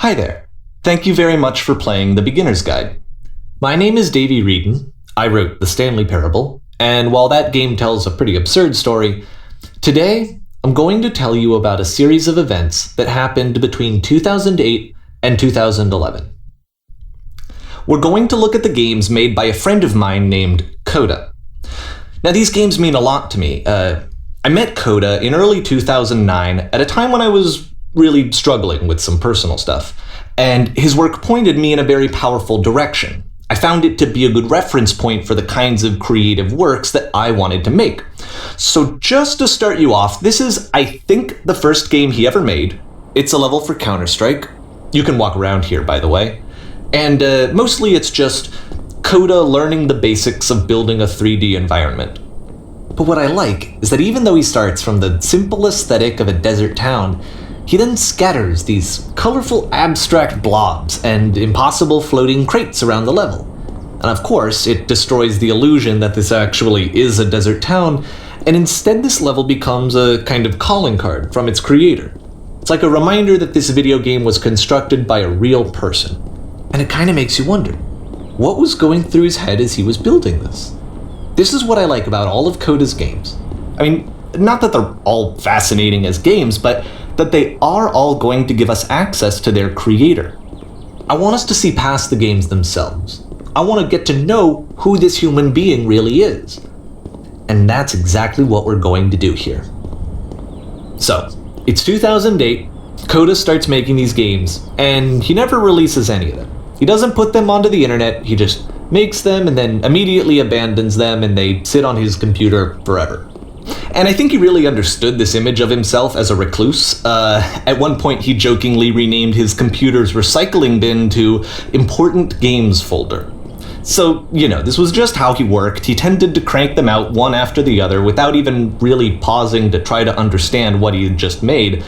Hi there. Thank you very much for playing The Beginner's Guide. My name is Davey Wreden. I wrote the Stanley Parable, and while that game tells a pretty absurd story, today I'm going to tell you about a series of events that happened between 2008 and 2011. We're going to look at the games made by a friend of mine named Coda. Now, these games mean a lot to me. I met Coda in early 2009 at a time when I was really struggling with some personal stuff, and his work pointed me in a very powerful direction. I found it to be a good reference point for the kinds of creative works that I wanted to make. So just to start you off, this is, I think, the first game he ever made. It's a level for Counter-Strike. You can walk around here, by the way. And mostly it's just Coda learning the basics of building a 3D environment. But what I like is that even though he starts from the simple aesthetic of a desert town, he then scatters these colorful abstract blobs and impossible floating crates around the level. And of course, it destroys the illusion that this actually is a desert town, and instead this level becomes a kind of calling card from its creator. It's like a reminder that this video game was constructed by a real person. And it kind of makes you wonder, what was going through his head as he was building this? This is what I like about all of Coda's games. I mean, not that they're all fascinating as games, but that they are all going to give us access to their creator. I want us to see past the games themselves. I want to get to know who this human being really is. And that's exactly what we're going to do here. So, it's 2008, Coda starts making these games, and he never releases any of them. He doesn't put them onto the internet, he just makes them and then immediately abandons them, and they sit on his computer forever. And I think he really understood this image of himself as a recluse. At one point, he jokingly renamed his computer's recycling bin to Important Games Folder. So, this was just how he worked. He tended to crank them out one after the other without even really pausing to try to understand what he had just made,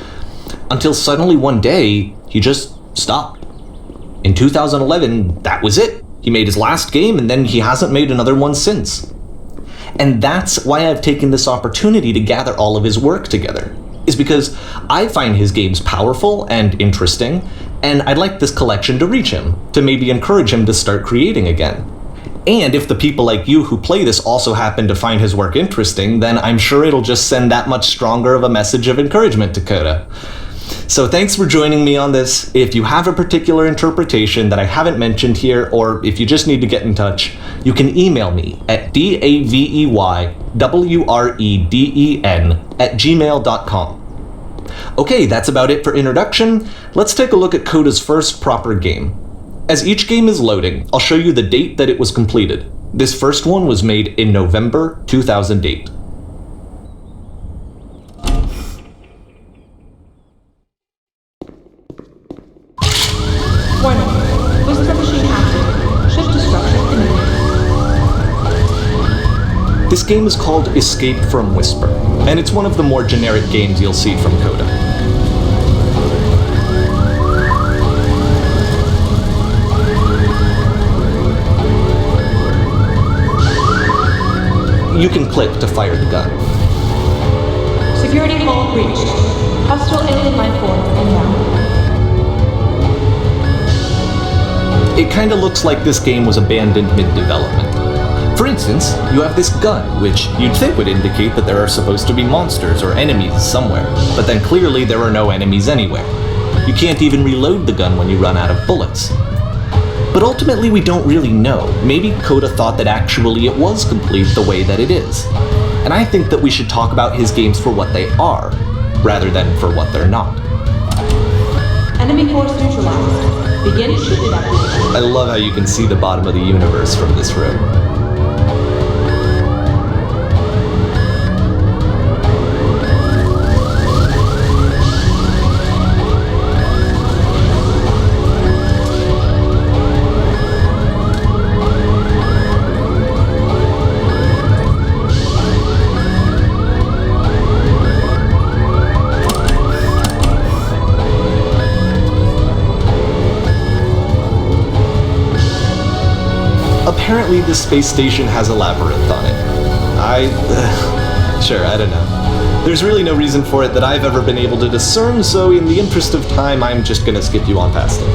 until suddenly one day, he just stopped. In 2011, that was it. He made his last game, and then he hasn't made another one since. And that's why I've taken this opportunity to gather all of his work together, is because I find his games powerful and interesting, and I'd like this collection to reach him, to maybe encourage him to start creating again. And if the people like you who play this also happen to find his work interesting, then I'm sure it'll just send that much stronger of a message of encouragement to Coda. So thanks for joining me on this. If you have a particular interpretation that I haven't mentioned here, or if you just need to get in touch, you can email me at daveyWreden@gmail.com. Okay, that's about it for introduction. Let's take a look at Coda's first proper game. As each game is loading, I'll show you the date that it was completed. This first one was made in November 2008. Warning. Whisper machine active. Shift destruction imminent. This game is called Escape from Whisper, and it's one of the more generic games you'll see from Coda. You can click to fire the gun. Security hull breached. Hostile alien life form inbound. It kinda looks like this game was abandoned mid-development. For instance, you have this gun, which you'd think would indicate that there are supposed to be monsters or enemies somewhere, but then clearly there are no enemies anywhere. You can't even reload the gun when you run out of bullets. But ultimately we don't really know. Maybe Coda thought that actually it was complete the way that it is. And I think that we should talk about his games for what they are, rather than for what they're not. Enemy force neutralized. Begin shooting at I love how you can see the bottom of the universe from this room. this space station has a labyrinth on it. Sure, I don't know. There's really no reason for it that I've ever been able to discern, so in the interest of time, I'm just gonna skip you on past it.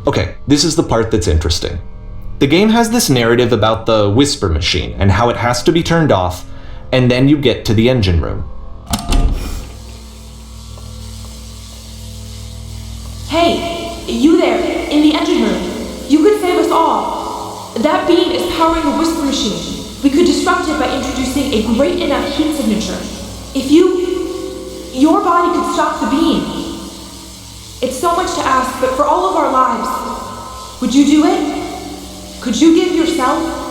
Okay, this is the part that's interesting. The game has this narrative about the whisper machine and how it has to be turned off, and then you get to the engine room. Hey, you there, in the engine room. You could save us all. That beam is powering the whisper machine. We could disrupt it by introducing a great enough heat signature. If your body could stop the beam. It's so much to ask, but for all of our lives, would you do it? Could you give yourself?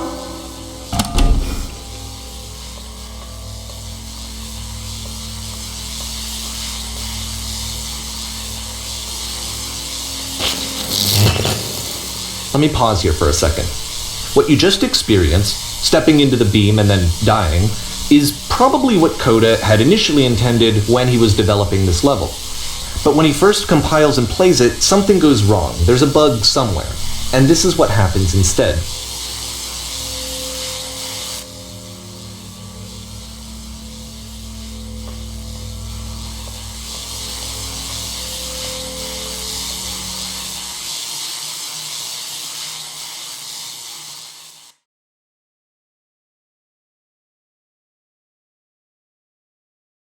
Let me pause here for a second. What you just experienced, stepping into the beam and then dying, is probably what Coda had initially intended when he was developing this level. But when he first compiles and plays it, something goes wrong. There's a bug somewhere. And this is what happens instead.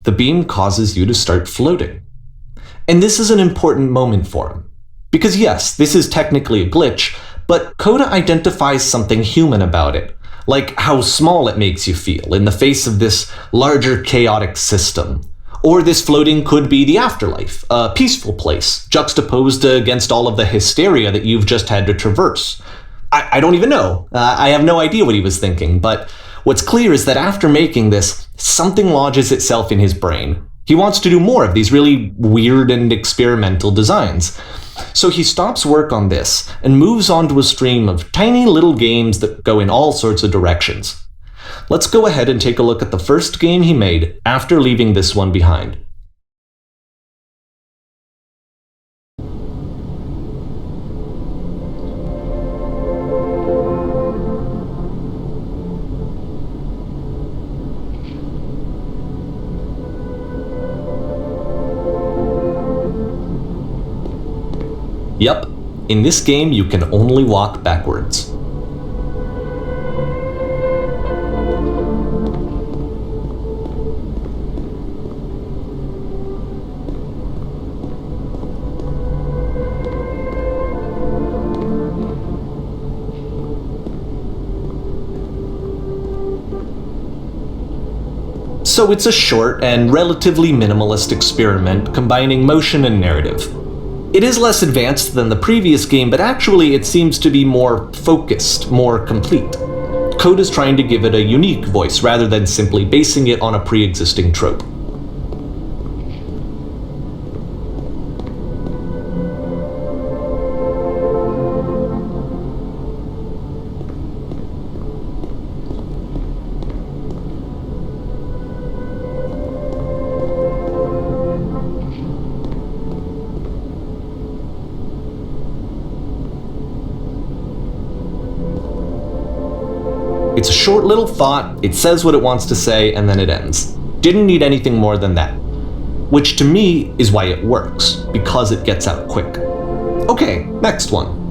The beam causes you to start floating. And this is an important moment for him. Because yes, this is technically a glitch, but Coda identifies something human about it, like how small it makes you feel in the face of this larger chaotic system. Or this floating could be the afterlife, a peaceful place, juxtaposed against all of the hysteria that you've just had to traverse. I don't even know. I have no idea what he was thinking, but what's clear is that after making this, something lodges itself in his brain. He wants to do more of these really weird and experimental designs. So he stops work on this and moves on to a stream of tiny little games that go in all sorts of directions. Let's go ahead and take a look at the first game he made after leaving this one behind. Yup, in this game you can only walk backwards. So it's a short and relatively minimalist experiment combining motion and narrative. It is less advanced than the previous game, but actually it seems to be more focused, more complete. Coda's trying to give it a unique voice rather than simply basing it on a pre-existing trope. It's a short little thought, it says what it wants to say, and then it ends. Didn't need anything more than that. Which to me is why it works, because it gets out quick. Okay, next one.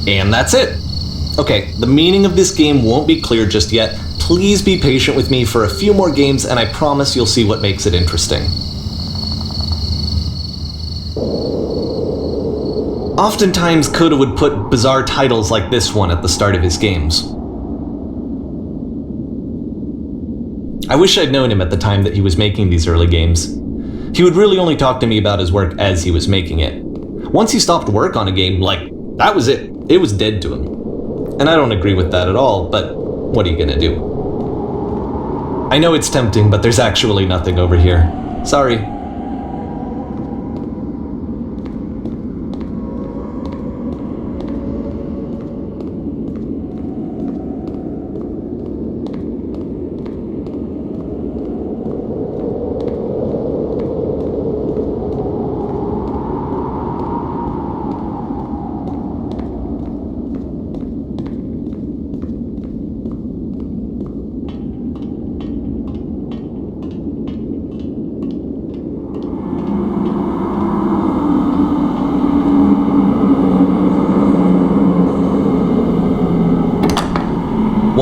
And that's it. Okay, the meaning of this game won't be clear just yet. Please be patient with me for a few more games, and I promise you'll see what makes it interesting. Oftentimes, Coda would put bizarre titles like this one at the start of his games. I wish I'd known him at the time that he was making these early games. He would really only talk to me about his work as he was making it. Once he stopped work on a game, that was it. It was dead to him. And I don't agree with that at all, but what are you gonna do? I know it's tempting, but there's actually nothing over here. Sorry.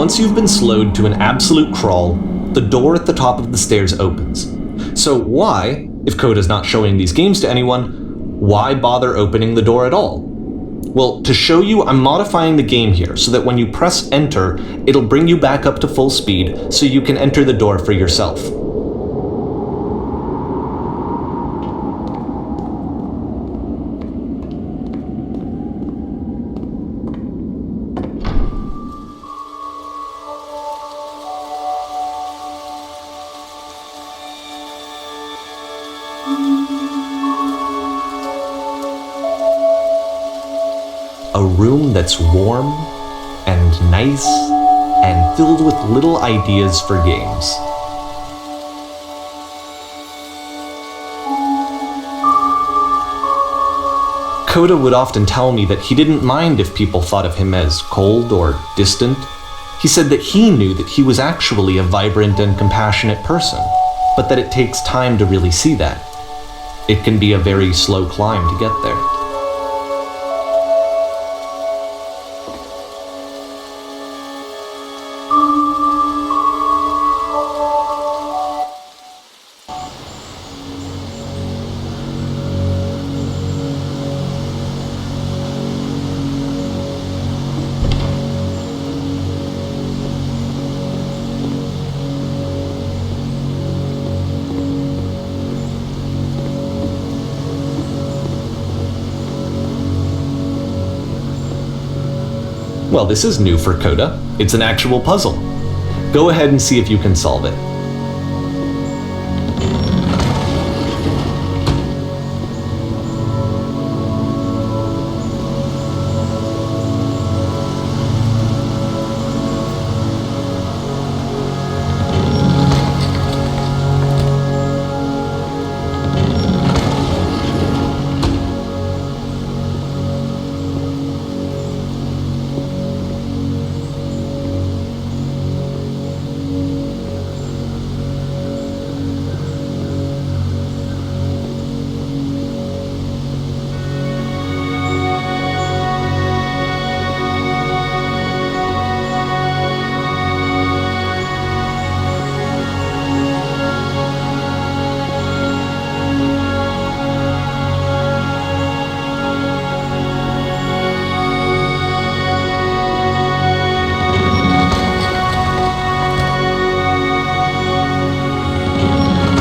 once you've been slowed to an absolute crawl, the door at the top of the stairs opens. So why, if Coda's not showing these games to anyone, why bother opening the door at all? Well, to show you, I'm modifying the game here so that when you press enter, it'll bring you back up to full speed so you can enter the door for yourself. A room that's warm and nice and filled with little ideas for games. Coda would often tell me that he didn't mind if people thought of him as cold or distant. He said that he knew that he was actually a vibrant and compassionate person, but that it takes time to really see that. It can be a very slow climb to get there. Well, this is new for Coda. It's an actual puzzle. Go ahead and see if you can solve it.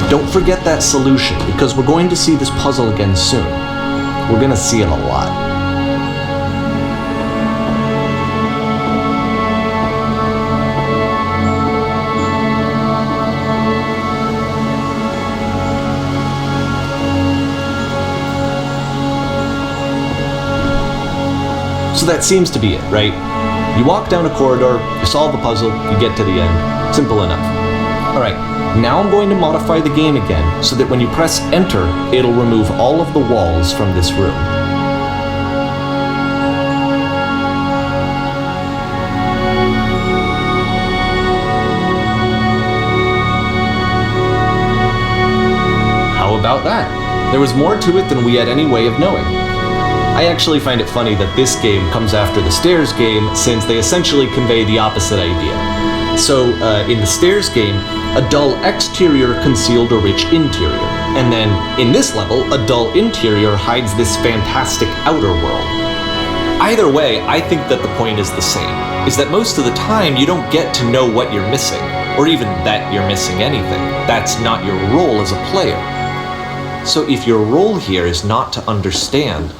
Don't forget that solution, because we're going to see this puzzle again soon. We're going to see it a lot. So that seems to be it, right? You walk down a corridor, you solve a puzzle, you get to the end. Simple enough. Alright, now I'm going to modify the game again so that when you press enter, it'll remove all of the walls from this room. How about that? There was more to it than we had any way of knowing. I actually find it funny that this game comes after the Stairs game, since they essentially convey the opposite idea. So, in the Stairs game, a dull exterior concealed a rich interior, and then, in this level, a dull interior hides this fantastic outer world. Either way, I think that the point is the same, is that most of the time you don't get to know what you're missing, or even that you're missing anything. That's not your role as a player. So if your role here is not to understand,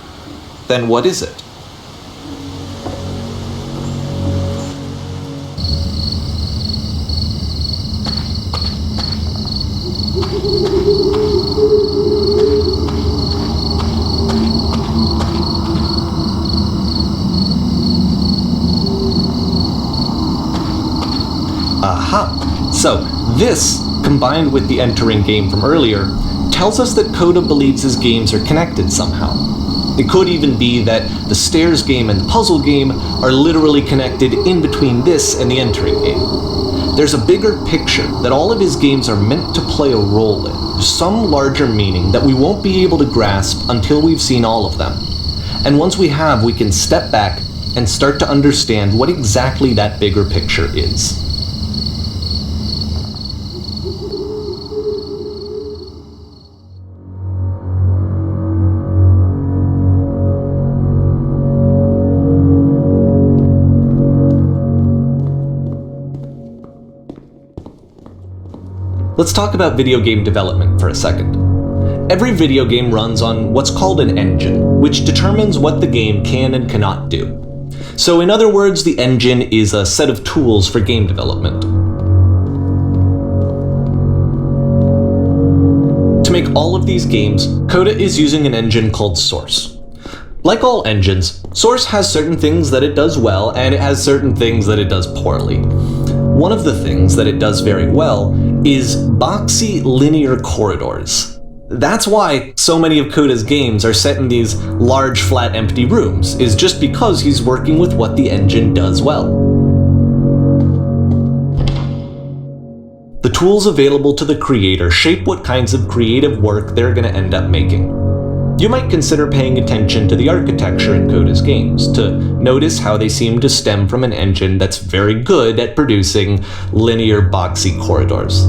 then what is it? Aha! So, this, combined with the entering game from earlier, tells us that Coda believes his games are connected somehow. It could even be that the Stairs game and the puzzle game are literally connected in between this and the entering game. There's a bigger picture that all of his games are meant to play a role in, some larger meaning that we won't be able to grasp until we've seen all of them. And once we have, we can step back, and start to understand what exactly that bigger picture is. Let's talk about video game development for a second. Every video game runs on what's called an engine, which determines what the game can and cannot do. So in other words, the engine is a set of tools for game development. To make all of these games, Coda is using an engine called Source. Like all engines, Source has certain things that it does well, and it has certain things that it does poorly. One of the things that it does very well is boxy linear corridors. That's why so many of Coda's games are set in these large, flat, empty rooms, is just because he's working with what the engine does well. The tools available to the creator shape what kinds of creative work they're going to end up making. You might consider paying attention to the architecture in Coda's games, to notice how they seem to stem from an engine that's very good at producing linear, boxy corridors.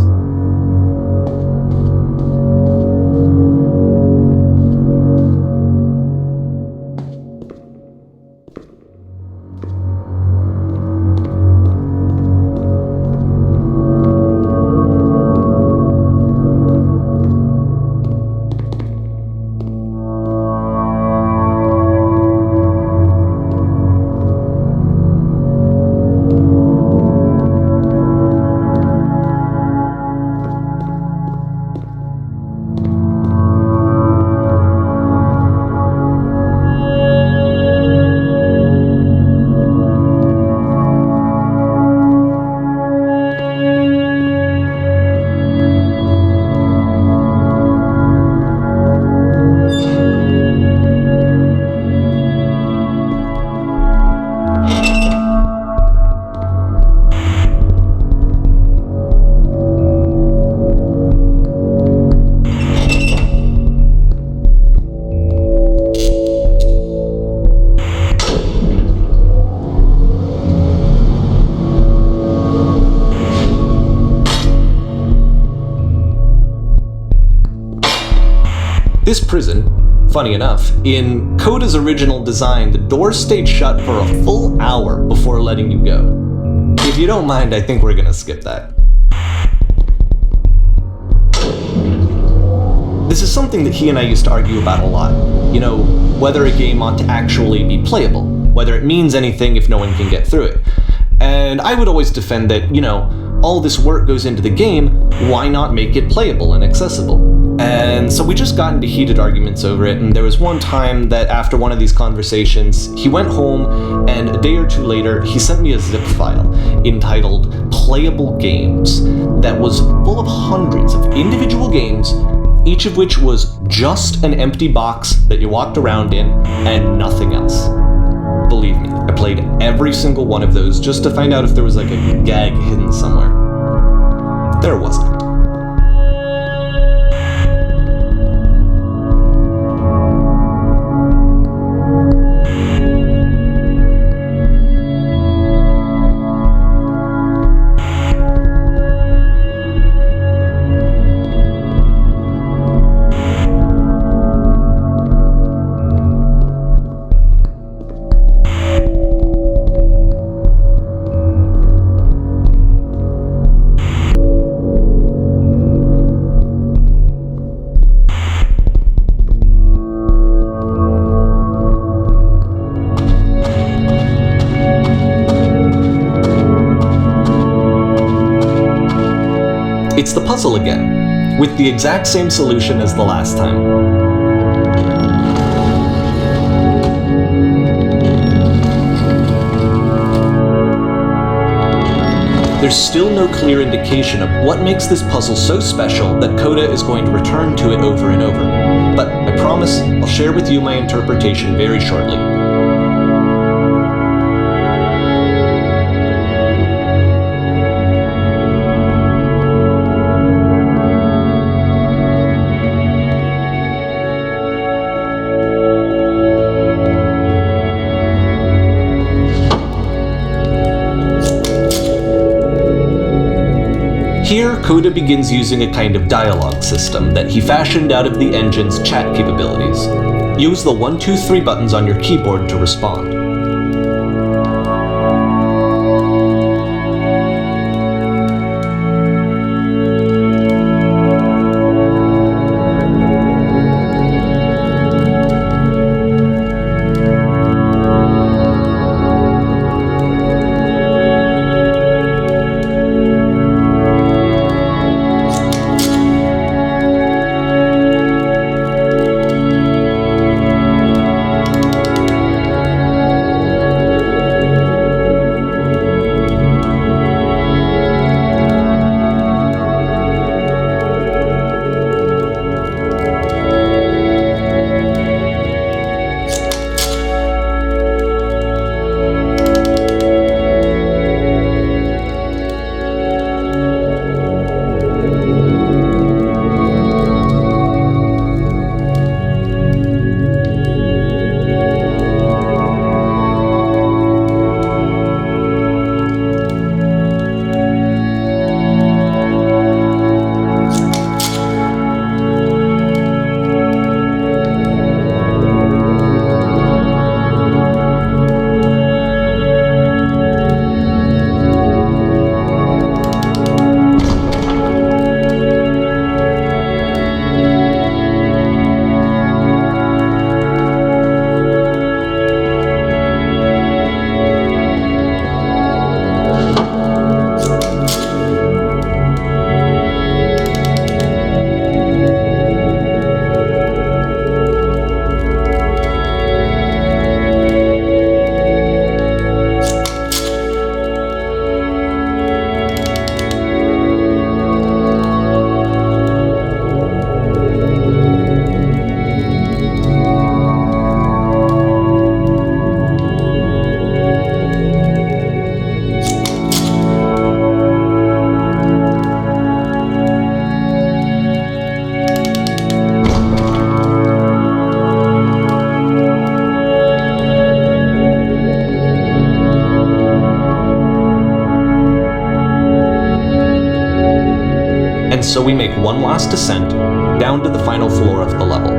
This prison, funny enough, in Coda's original design, the doors stayed shut for a full hour before letting you go. If you don't mind, I think we're gonna skip that. This is something that he and I used to argue about a lot. You know, whether a game ought to actually be playable, whether it means anything if no one can get through it. And I would always defend that, you know, all this work goes into the game, why not make it playable and accessible? And so we just got into heated arguments over it, and there was one time that after one of these conversations, he went home, and a day or two later, he sent me a zip file entitled Playable Games that was full of hundreds of individual games, each of which was just an empty box that you walked around in and nothing else. Believe me, I played every single one of those just to find out if there was like a gag hidden somewhere. There wasn't. It's the puzzle again, with the exact same solution as the last time. There's still no clear indication of what makes this puzzle so special that Coda is going to return to it over and over. But I promise I'll share with you my interpretation very shortly. Coda begins using a kind of dialogue system that he fashioned out of the engine's chat capabilities. Use the 1, 2, 3 buttons on your keyboard to respond. And so we make one last descent down to the final floor of the level.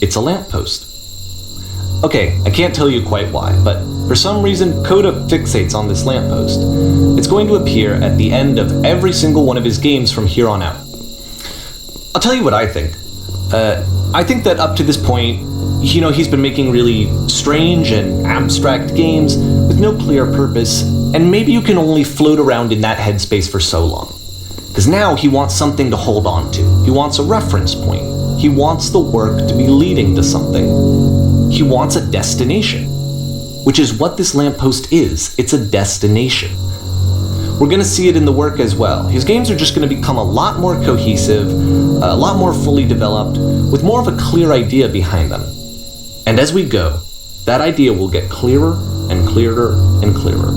It's a lamppost. Okay, I can't tell you quite why, but for some reason Coda fixates on this lamppost. It's going to appear at the end of every single one of his games from here on out. I'll tell you what I think. I think that up to this point, he's been making really strange and abstract games with no clear purpose, and maybe you can only float around in that headspace for so long. Because now he wants something to hold on to. He wants a reference point. He wants the work to be leading to something. He wants a destination, which is what this lamppost is. It's a destination. We're going to see it in the work as well. His games are just going to become a lot more cohesive, a lot more fully developed, with more of a clear idea behind them. And as we go, that idea will get clearer and clearer and clearer.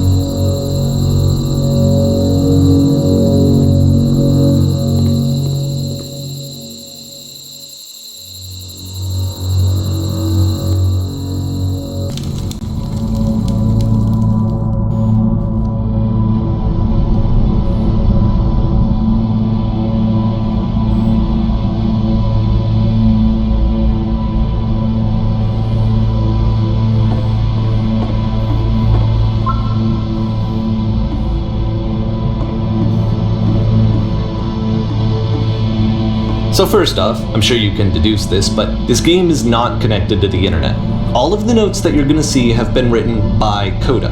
So first off, I'm sure you can deduce this, but this game is not connected to the internet. All of the notes that you're going to see have been written by Coda.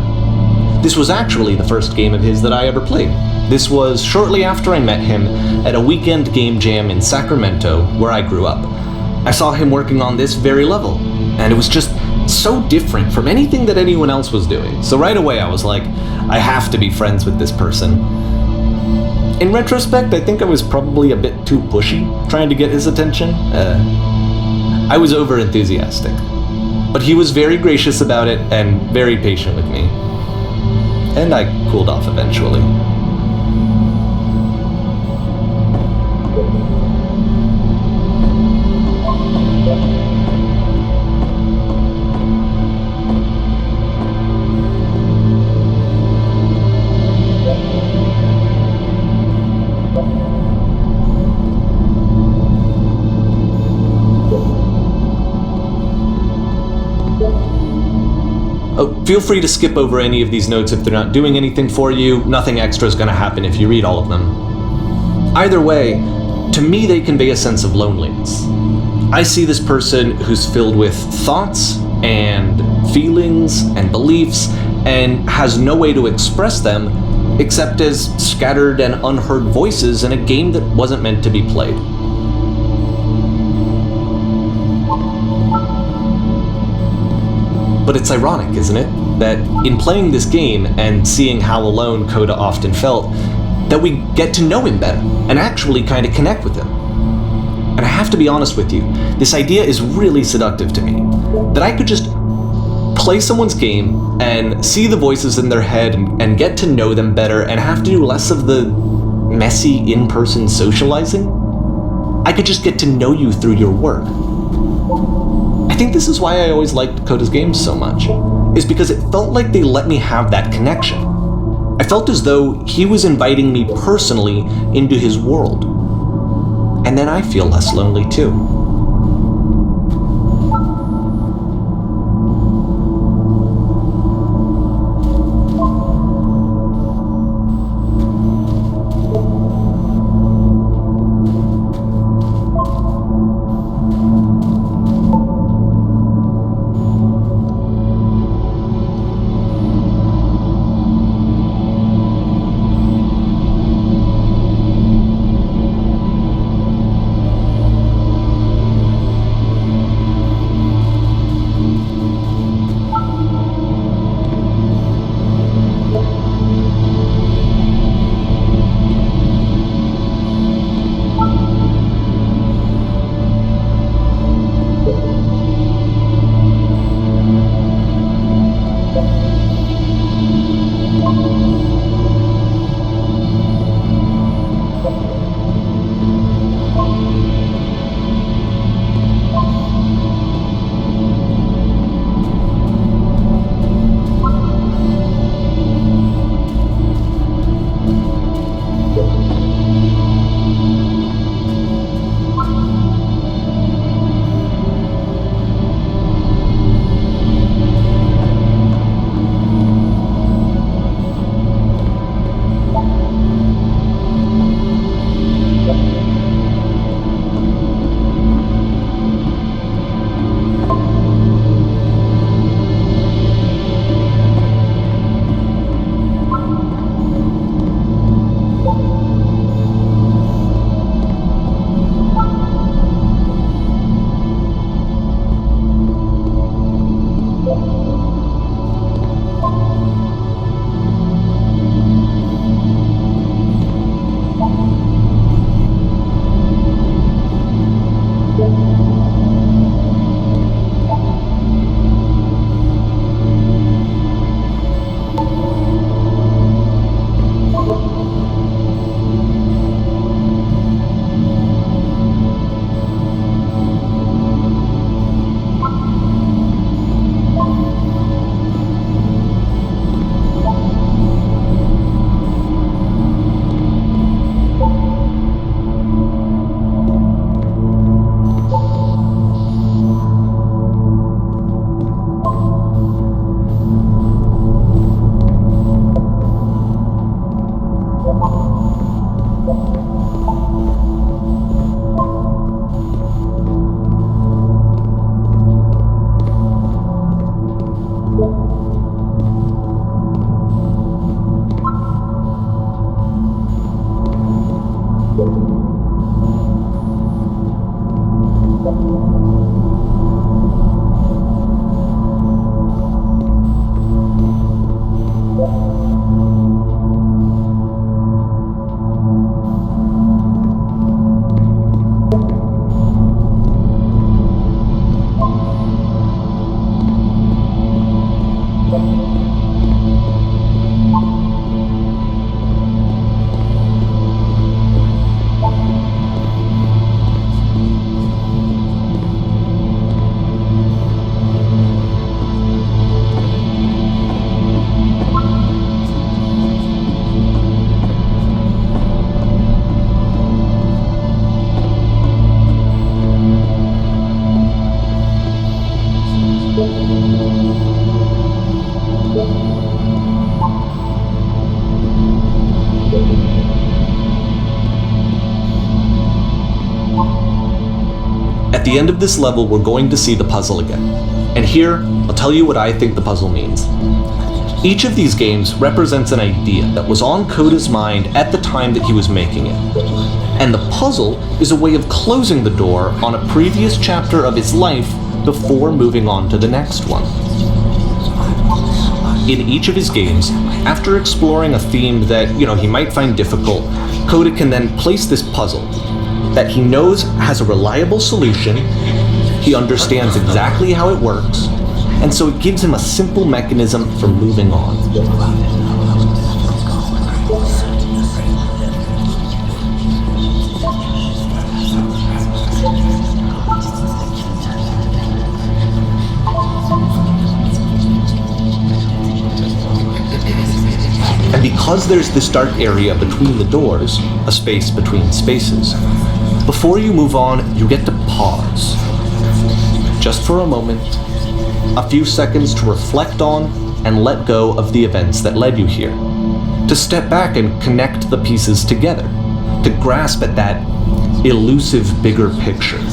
This was actually the first game of his that I ever played. This was shortly after I met him at a weekend game jam in Sacramento, where I grew up. I saw him working on this very level, and it was just so different from anything that anyone else was doing. So right away I was like, I have to be friends with this person. In retrospect, I think I was probably a bit too pushy trying to get his attention. I was over-enthusiastic. But he was very gracious about it and very patient with me. and I cooled off eventually. Oh, feel free to skip over any of these notes if they're not doing anything for you. Nothing extra is going to happen if you read all of them. Either way, to me they convey a sense of loneliness. I see this person who's filled with thoughts and feelings and beliefs and has no way to express them except as scattered and unheard voices in a game that wasn't meant to be played. But it's ironic, isn't it, that in playing this game and seeing how alone Coda often felt, that we get to know him better and actually kind of connect with him. And I have to be honest with you, this idea is really seductive to me, that I could just play someone's game and see the voices in their head and get to know them better and have to do less of the messy in-person socializing. I could just get to know you through your work. I think this is why I always liked Coda's games so much, is because it felt like they let me have that connection. I felt as though he was inviting me personally into his world. And then I feel less lonely too. the end of this level, we're going to see the puzzle again. And here, I'll tell you what I think the puzzle means. Each of these games represents an idea that was on Coda's mind at the time that he was making it. And the puzzle is a way of closing the door on a previous chapter of his life before moving on to the next one. In each of his games, after exploring a theme that, he might find difficult, Coda can then place this puzzle that he knows has a reliable solution, he understands exactly how it works, and so it gives him a simple mechanism for moving on. And because there's this dark area between the doors, a space between spaces, before you move on, you get to pause. Just for a moment, a few seconds to reflect on and let go of the events that led you here. To step back and connect the pieces together. To grasp at that elusive bigger picture.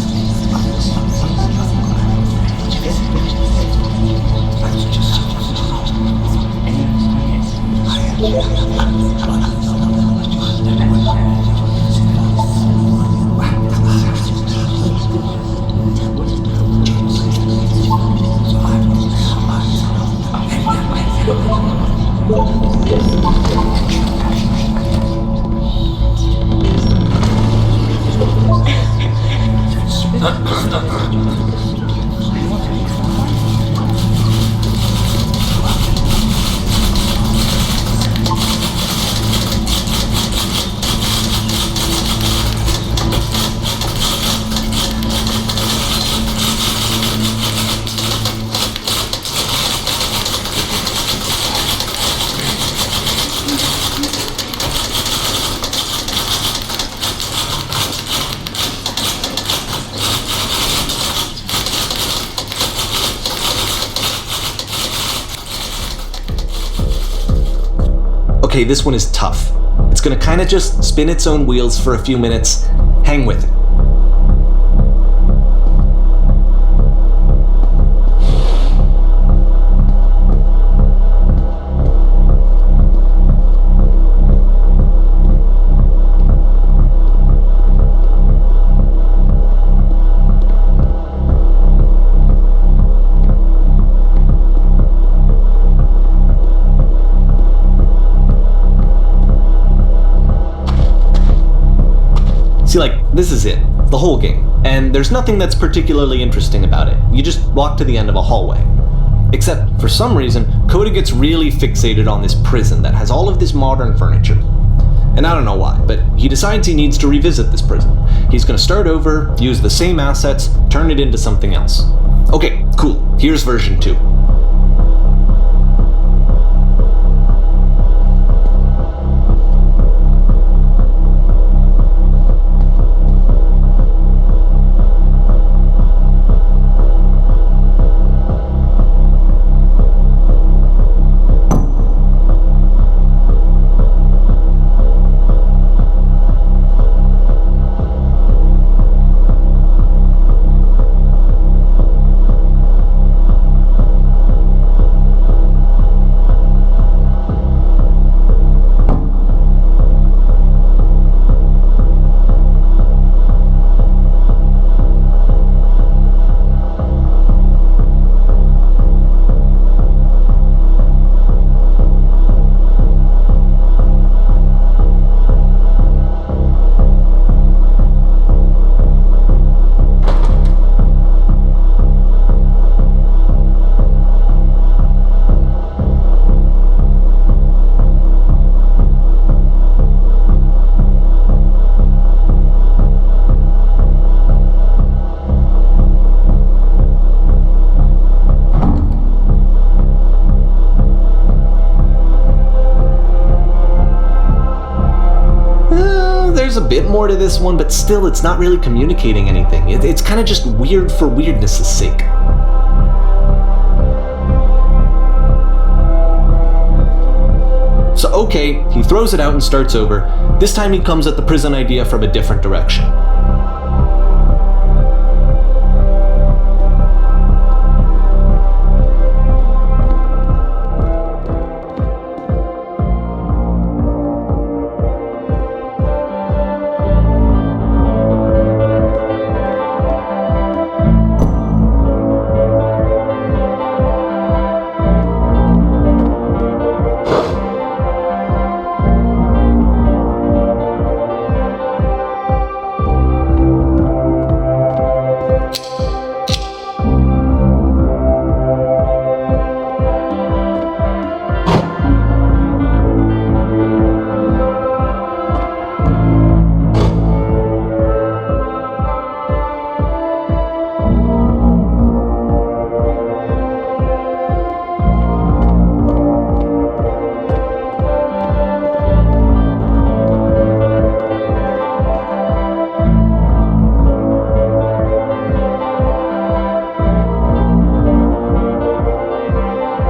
Okay, this one is tough. It's gonna kind of just spin its own wheels for a few minutes. Hang with it. This is it, the whole game, and there's nothing that's particularly interesting about it. You just walk to the end of a hallway. Except, for some reason, Coda gets really fixated on this prison that has all of this modern furniture. And I don't know why, but he decides he needs to revisit this prison. He's gonna start over, use the same assets, turn it into something else. Okay, cool, here's version 2. There's a bit more to this one, but still it's not really communicating anything. It's kind of just weird for weirdness' sake. So okay, he throws it out and starts over. This time he comes at the prison idea from a different direction.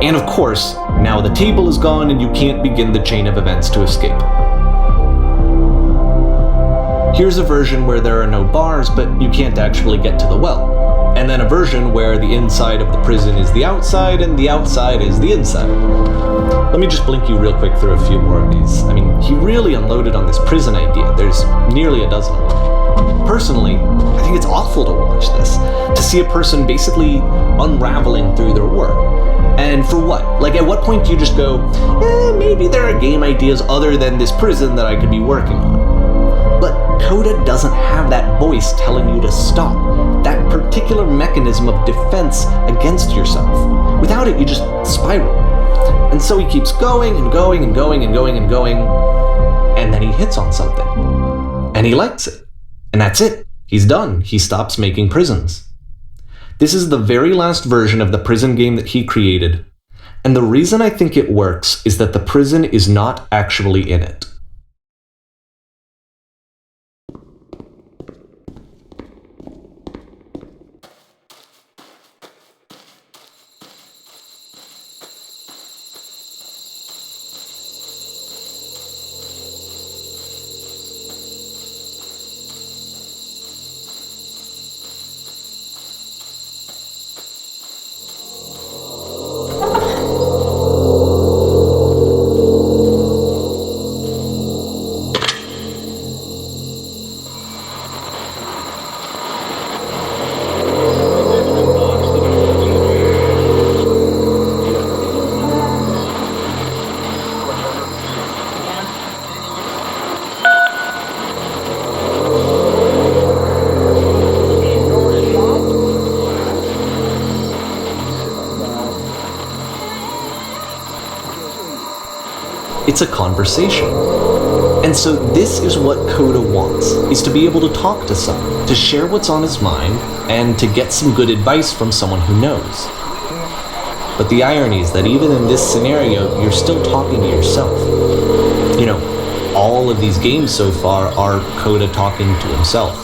And of course, now the table is gone and you can't begin the chain of events to escape. Here's a version where there are no bars, but you can't actually get to the well. And then a version where the inside of the prison is the outside and the outside is the inside. Let me just blink you real quick through a few more of these. I mean, he really unloaded on this prison idea. There's nearly a dozen of them. Personally, I think it's awful to watch this, to see a person basically unraveling through their work. And for what? Like, at what point do you just go, maybe there are game ideas other than this prison that I could be working on? But Coda doesn't have that voice telling you to stop, that particular mechanism of defense against yourself. Without it, you just spiral. And so he keeps going and going and going and going and going, and then he hits on something. And he likes it. And that's it. He's done. He stops making prisons. This is the very last version of the prison game that he created, and the reason I think it works is that the prison is not actually in it. It's a conversation. And so this is what Coda wants, is to be able to talk to someone, to share what's on his mind, and to get some good advice from someone who knows. But the irony is that even in this scenario, you're still talking to yourself. You know, all of these games so far are Coda talking to himself.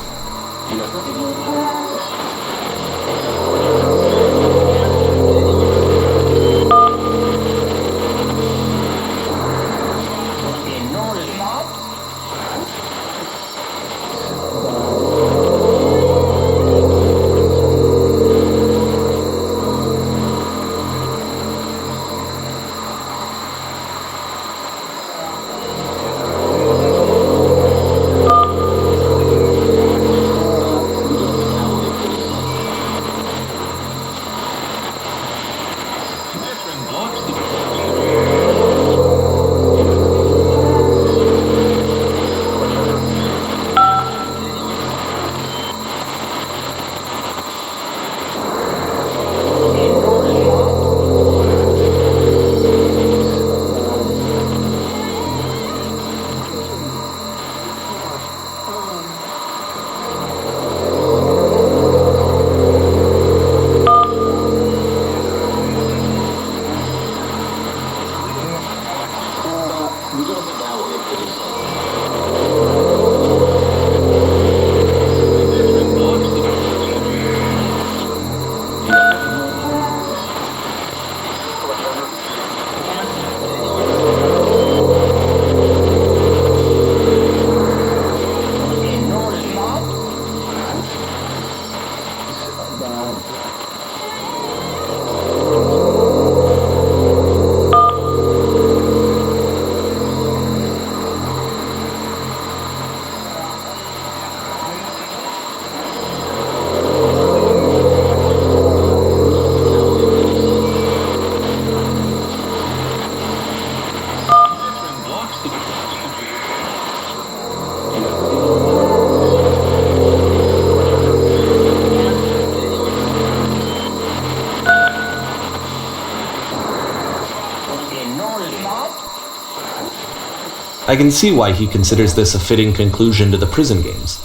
I can see why he considers this a fitting conclusion to the prison games.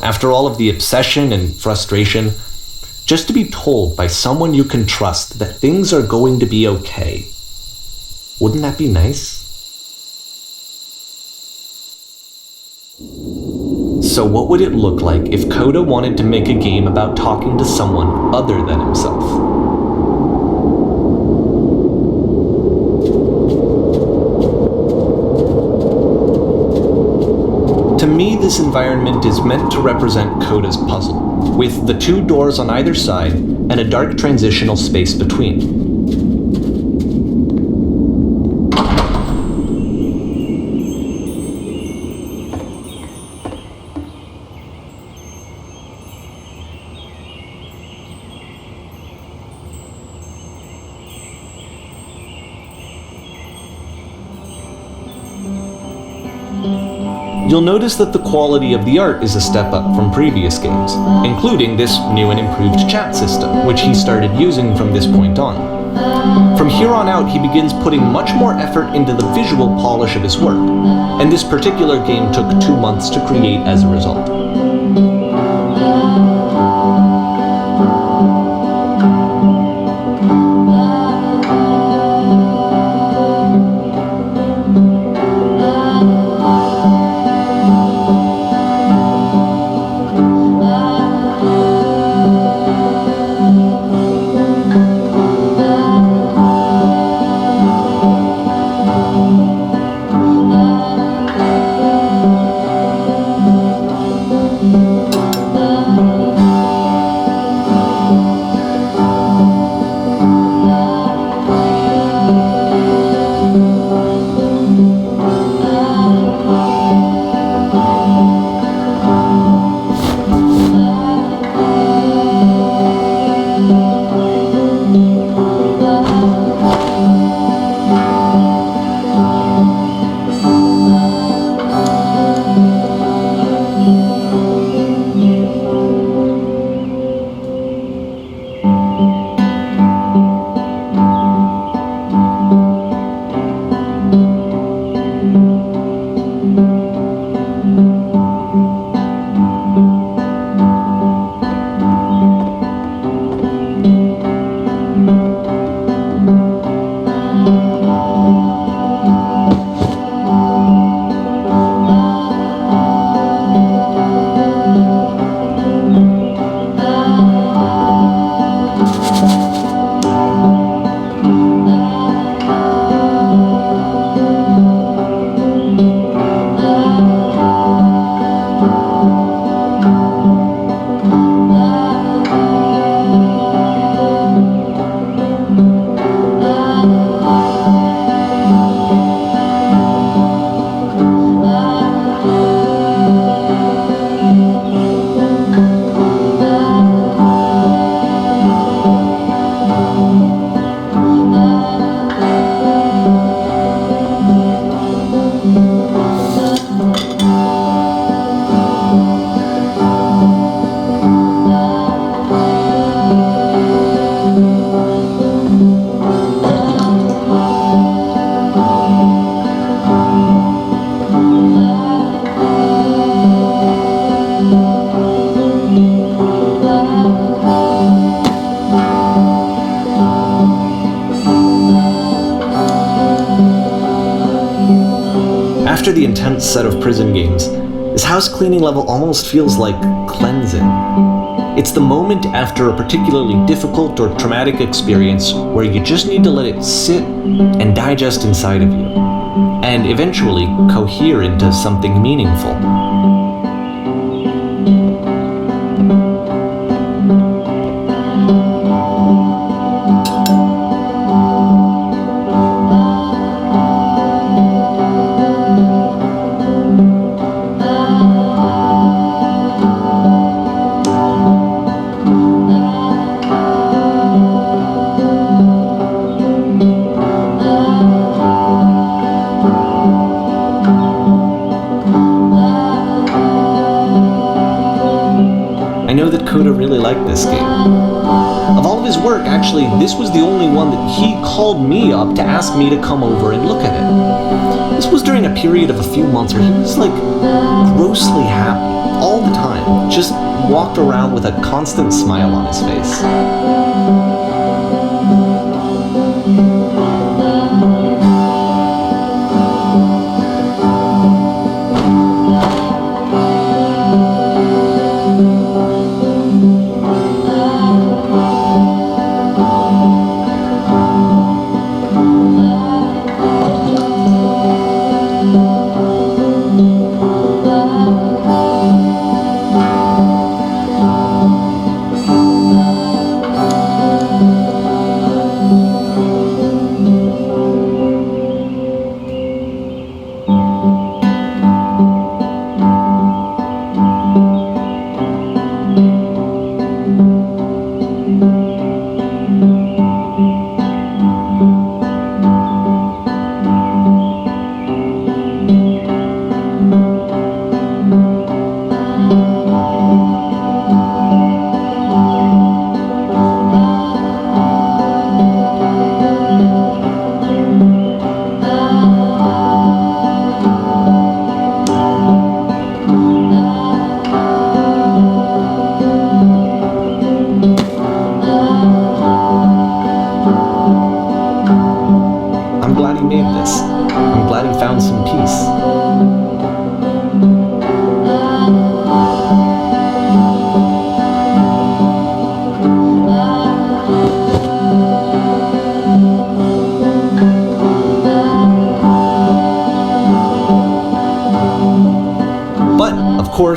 After all of the obsession and frustration, just to be told by someone you can trust that things are going to be okay. Wouldn't that be nice? So what would it look like if Coda wanted to make a game about talking to someone other than himself? this environment is meant to represent Coda's puzzle, with the 2 doors on either side and a dark transitional space between. You'll notice that the quality of the art is a step up from previous games, including this new and improved chat system, which he started using from this point on. From here on out, he begins putting much more effort into the visual polish of his work, and this particular game took 2 months to create as a result. After the intense set of prison games, this house cleaning level almost feels like cleansing. It's the moment after a particularly difficult or traumatic experience where you just need to let it sit and digest inside of you, and eventually cohere into something meaningful. I know that Coda really liked this game. Of all of his work, actually, this was the only one that he called me up to ask me to come over and look at it. This was during a period of a few months where he was like grossly happy all the time, just walked around with a constant smile on his face.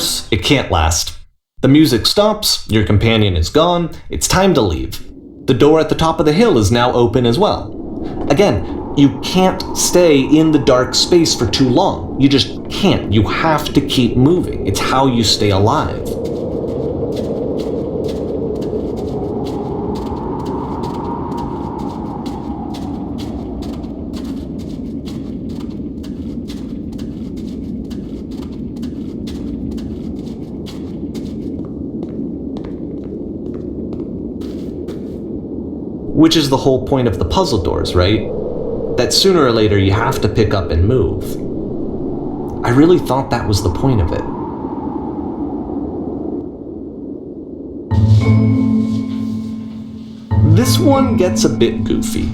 course, it can't last. The music stops, your companion is gone, it's time to leave. The door at the top of the hill is now open as well. Again, you can't stay in the dark space for too long. You just can't. You have to keep moving. It's how you stay alive. Which is the whole point of the puzzle doors, right? That sooner or later you have to pick up and move. I really thought that was the point of it. This one gets a bit goofy.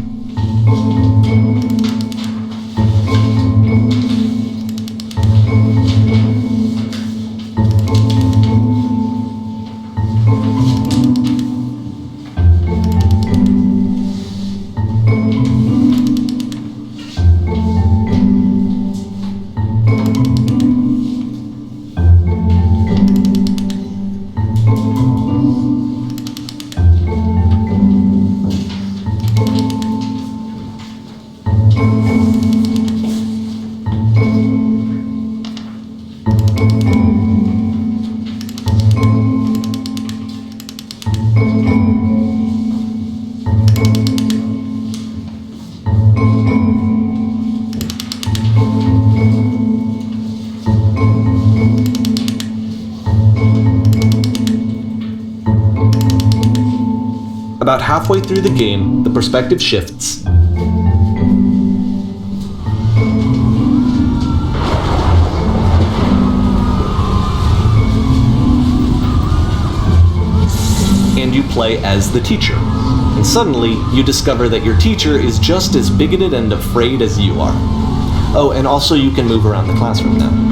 About halfway through the game, the perspective shifts. And you play as the teacher. And suddenly, you discover that your teacher is just as bigoted and afraid as you are. Oh, and also you can move around the classroom now.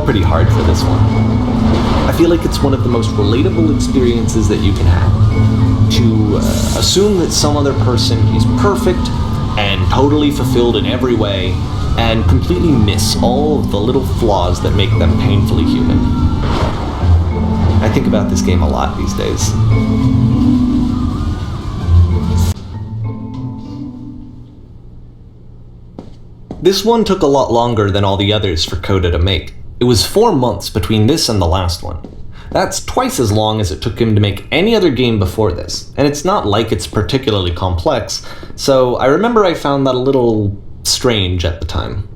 Pretty hard for this one. I feel like it's one of the most relatable experiences that you can have. To assume that some other person is perfect and totally fulfilled in every way, and completely miss all of the little flaws that make them painfully human. I think about this game a lot these days. This one took a lot longer than all the others for Coda to make. It was 4 months between this and the last one. That's twice as long as it took him to make any other game before this, and it's not like it's particularly complex, so I remember I found that a little strange at the time.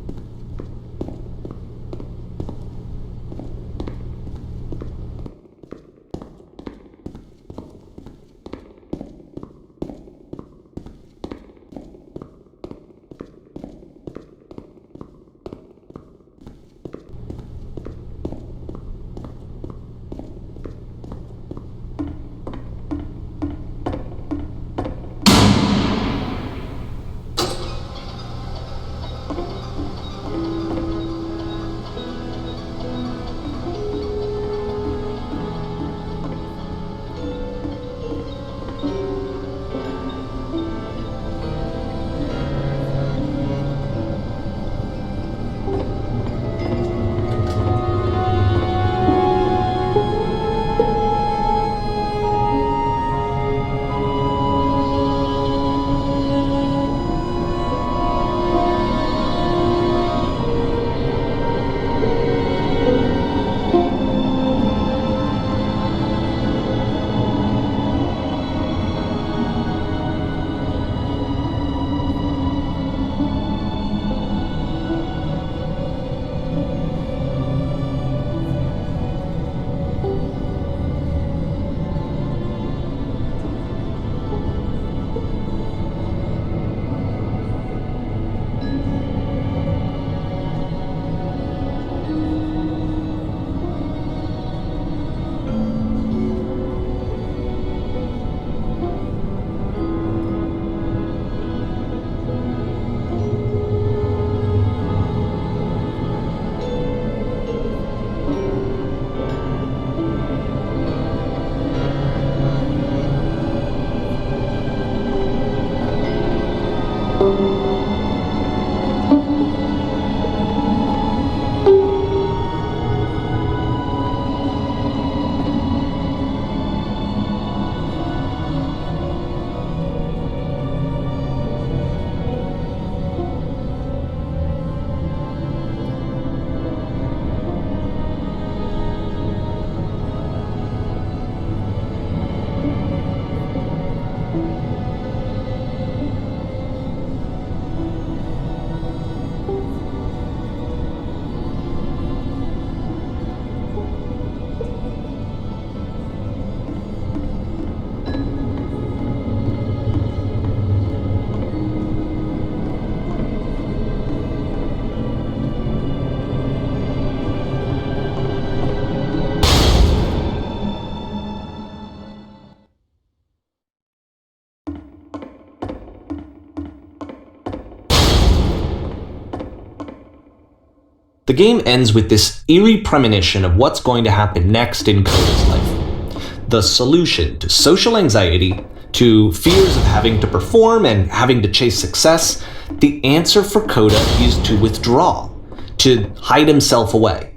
The game ends with this eerie premonition of what's going to happen next in Coda's life. The solution to social anxiety, to fears of having to perform and having to chase success, the answer for Coda is to withdraw, to hide himself away.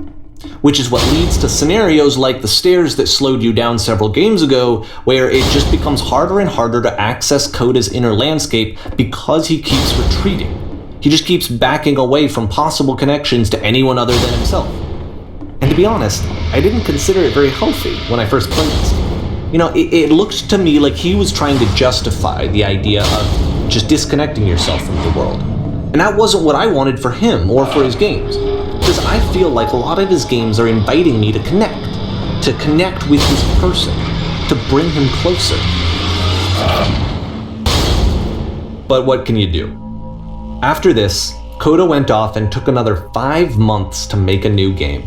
Which is what leads to scenarios like the stairs that slowed you down several games ago, where it just becomes harder and harder to access Coda's inner landscape because he keeps retreating. He just keeps backing away from possible connections to anyone other than himself. And to be honest, I didn't consider it very healthy when I first played this. It looked to me like he was trying to justify the idea of just disconnecting yourself from the world. And that wasn't what I wanted for him or for his games. Because I feel like a lot of his games are inviting me to connect with his person, to bring him closer. But what can you do? After this, Coda went off and took another 5 months to make a new game.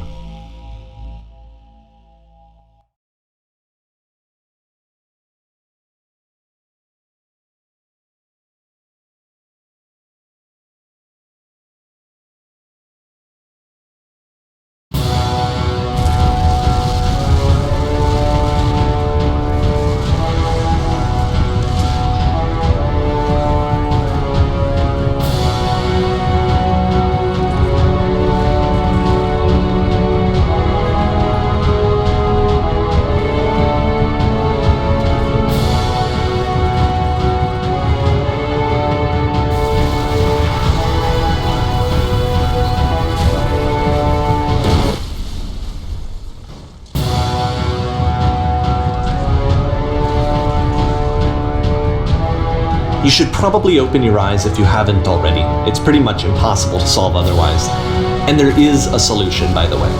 You should probably open your eyes if you haven't already. It's pretty much impossible to solve otherwise. And there is a solution, by the way.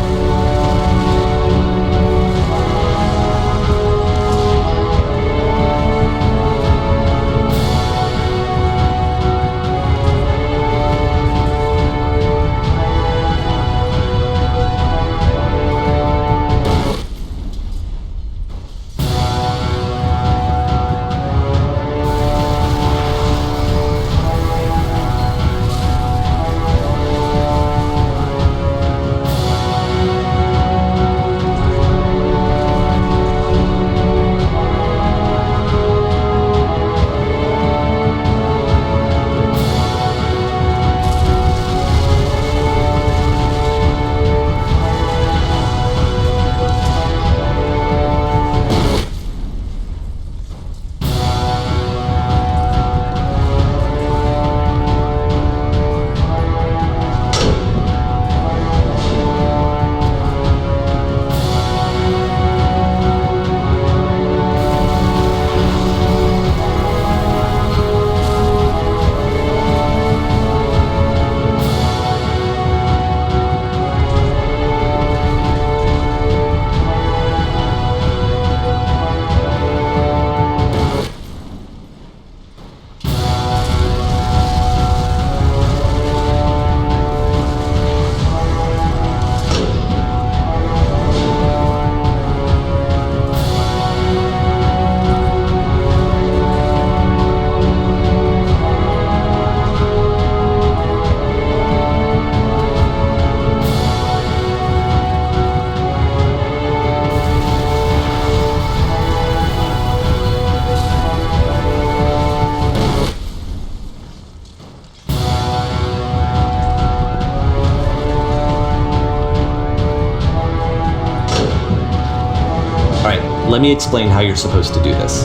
Let me explain how you're supposed to do this.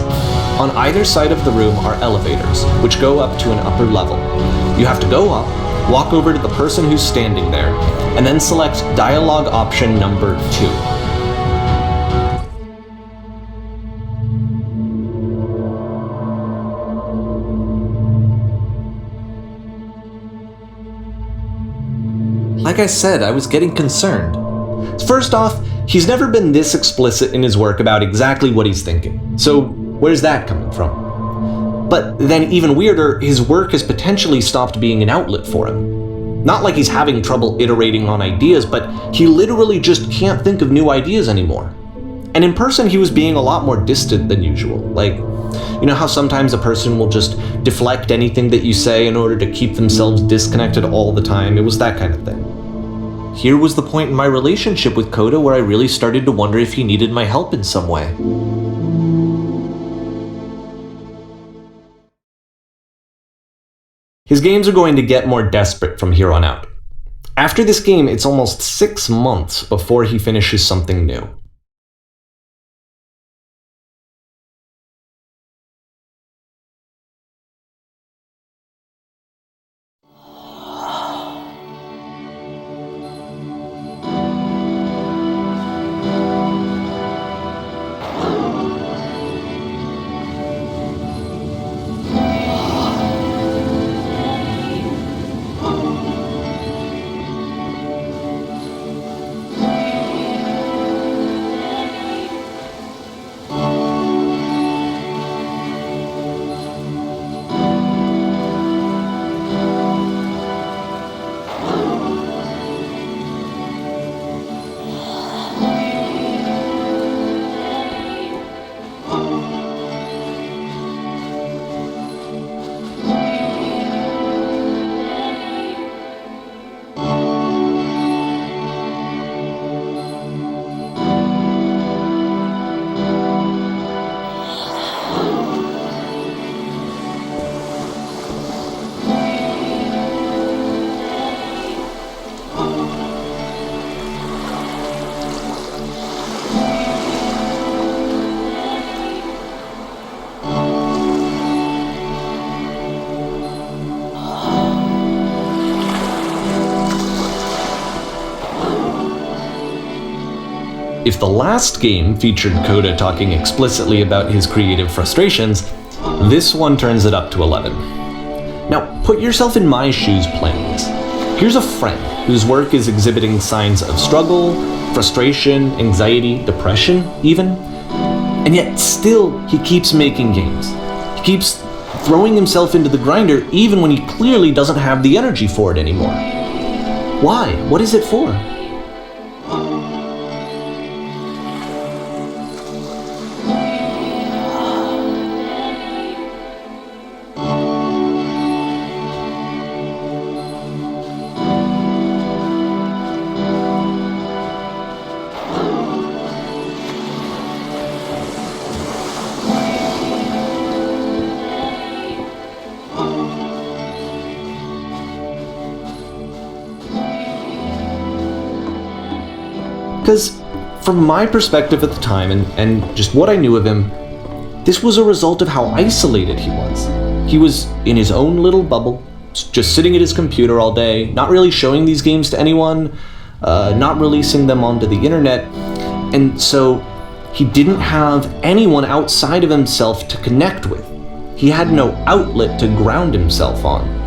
On either side of the room are elevators, which go up to an upper level. You have to go up, walk over to the person who's standing there, and then select dialogue option number 2. Like I said, I was getting concerned. First off, he's never been this explicit in his work about exactly what he's thinking. So where's that coming from? But then even weirder, his work has potentially stopped being an outlet for him. Not like he's having trouble iterating on ideas, but he literally just can't think of new ideas anymore. And in person, he was being a lot more distant than usual. Like, you know how sometimes a person will just deflect anything that you say in order to keep themselves disconnected all the time? It was that kind of thing. here was the point in my relationship with Coda where I really started to wonder if he needed my help in some way. His games are going to get more desperate from here on out. After this game, it's almost 6 months before he finishes something new. If the last game featured Coda talking explicitly about his creative frustrations, this one turns it up to 11. Now, put yourself in my shoes playing this. Here's a friend whose work is exhibiting signs of struggle, frustration, anxiety, depression, even, and yet still he keeps making games. He keeps throwing himself into the grinder even when he clearly doesn't have the energy for it anymore. Why? What is it for? Because from my perspective at the time, and just what I knew of him, this was a result of how isolated he was. He was in his own little bubble, just sitting at his computer all day, not really showing these games to anyone, not releasing them onto the internet, and so he didn't have anyone outside of himself to connect with. He had no outlet to ground himself on.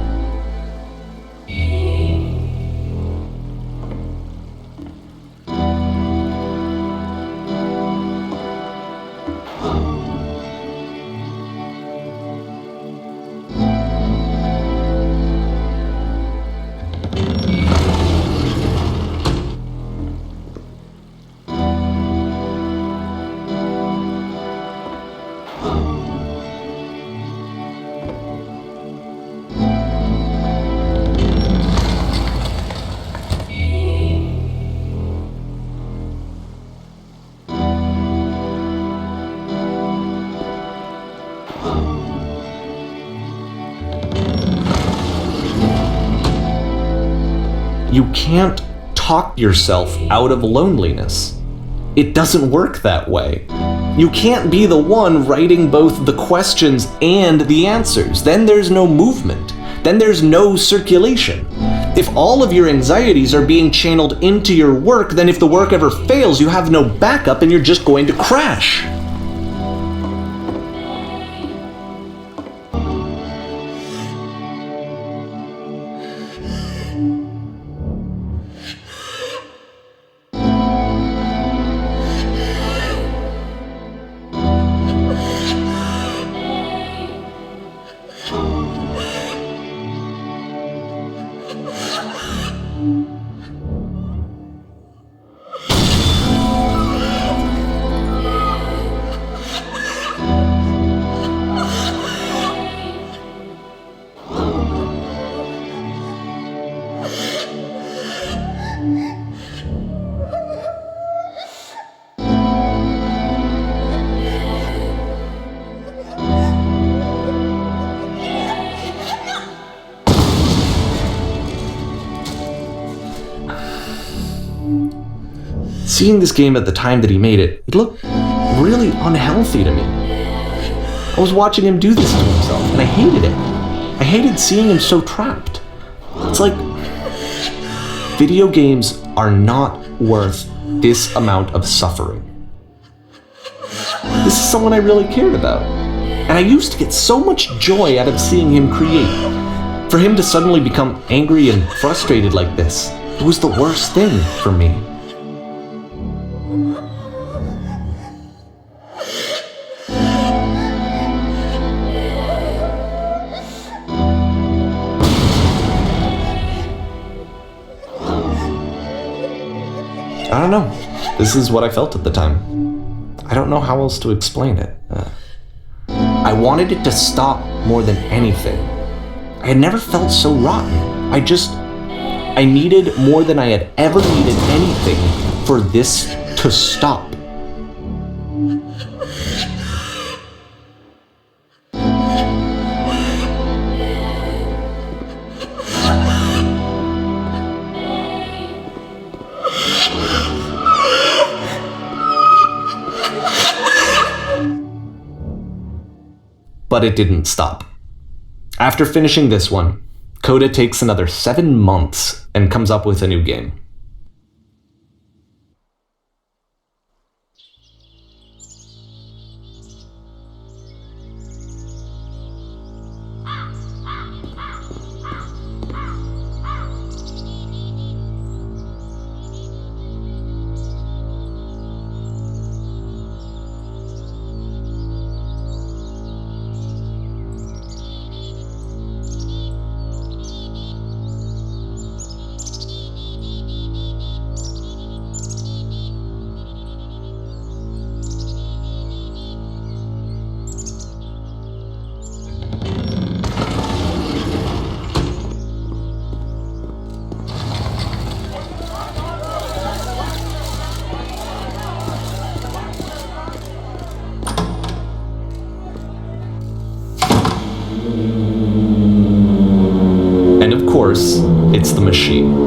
You can't talk yourself out of loneliness. It doesn't work that way. You can't be the one writing both the questions and the answers. Then there's no movement. Then there's no circulation. If all of your anxieties are being channeled into your work, then if the work ever fails, you have no backup and you're just going to crash. Seeing this game at the time that he made it, it looked really unhealthy to me. I was watching him do this to himself, and I hated it. I hated seeing him so trapped. It's like, video games are not worth this amount of suffering. This is someone I really cared about. And I used to get so much joy out of seeing him create. For him to suddenly become angry and frustrated like this, it was the worst thing for me. I don't know. This is what I felt at the time. I don't know how else to explain it. I wanted it to stop more than anything. I had never felt so rotten. I needed more than I had ever needed anything for this to stop. But it didn't stop. After finishing this one, Coda takes another 7 months and comes up with a new game. And of course, it's the machine.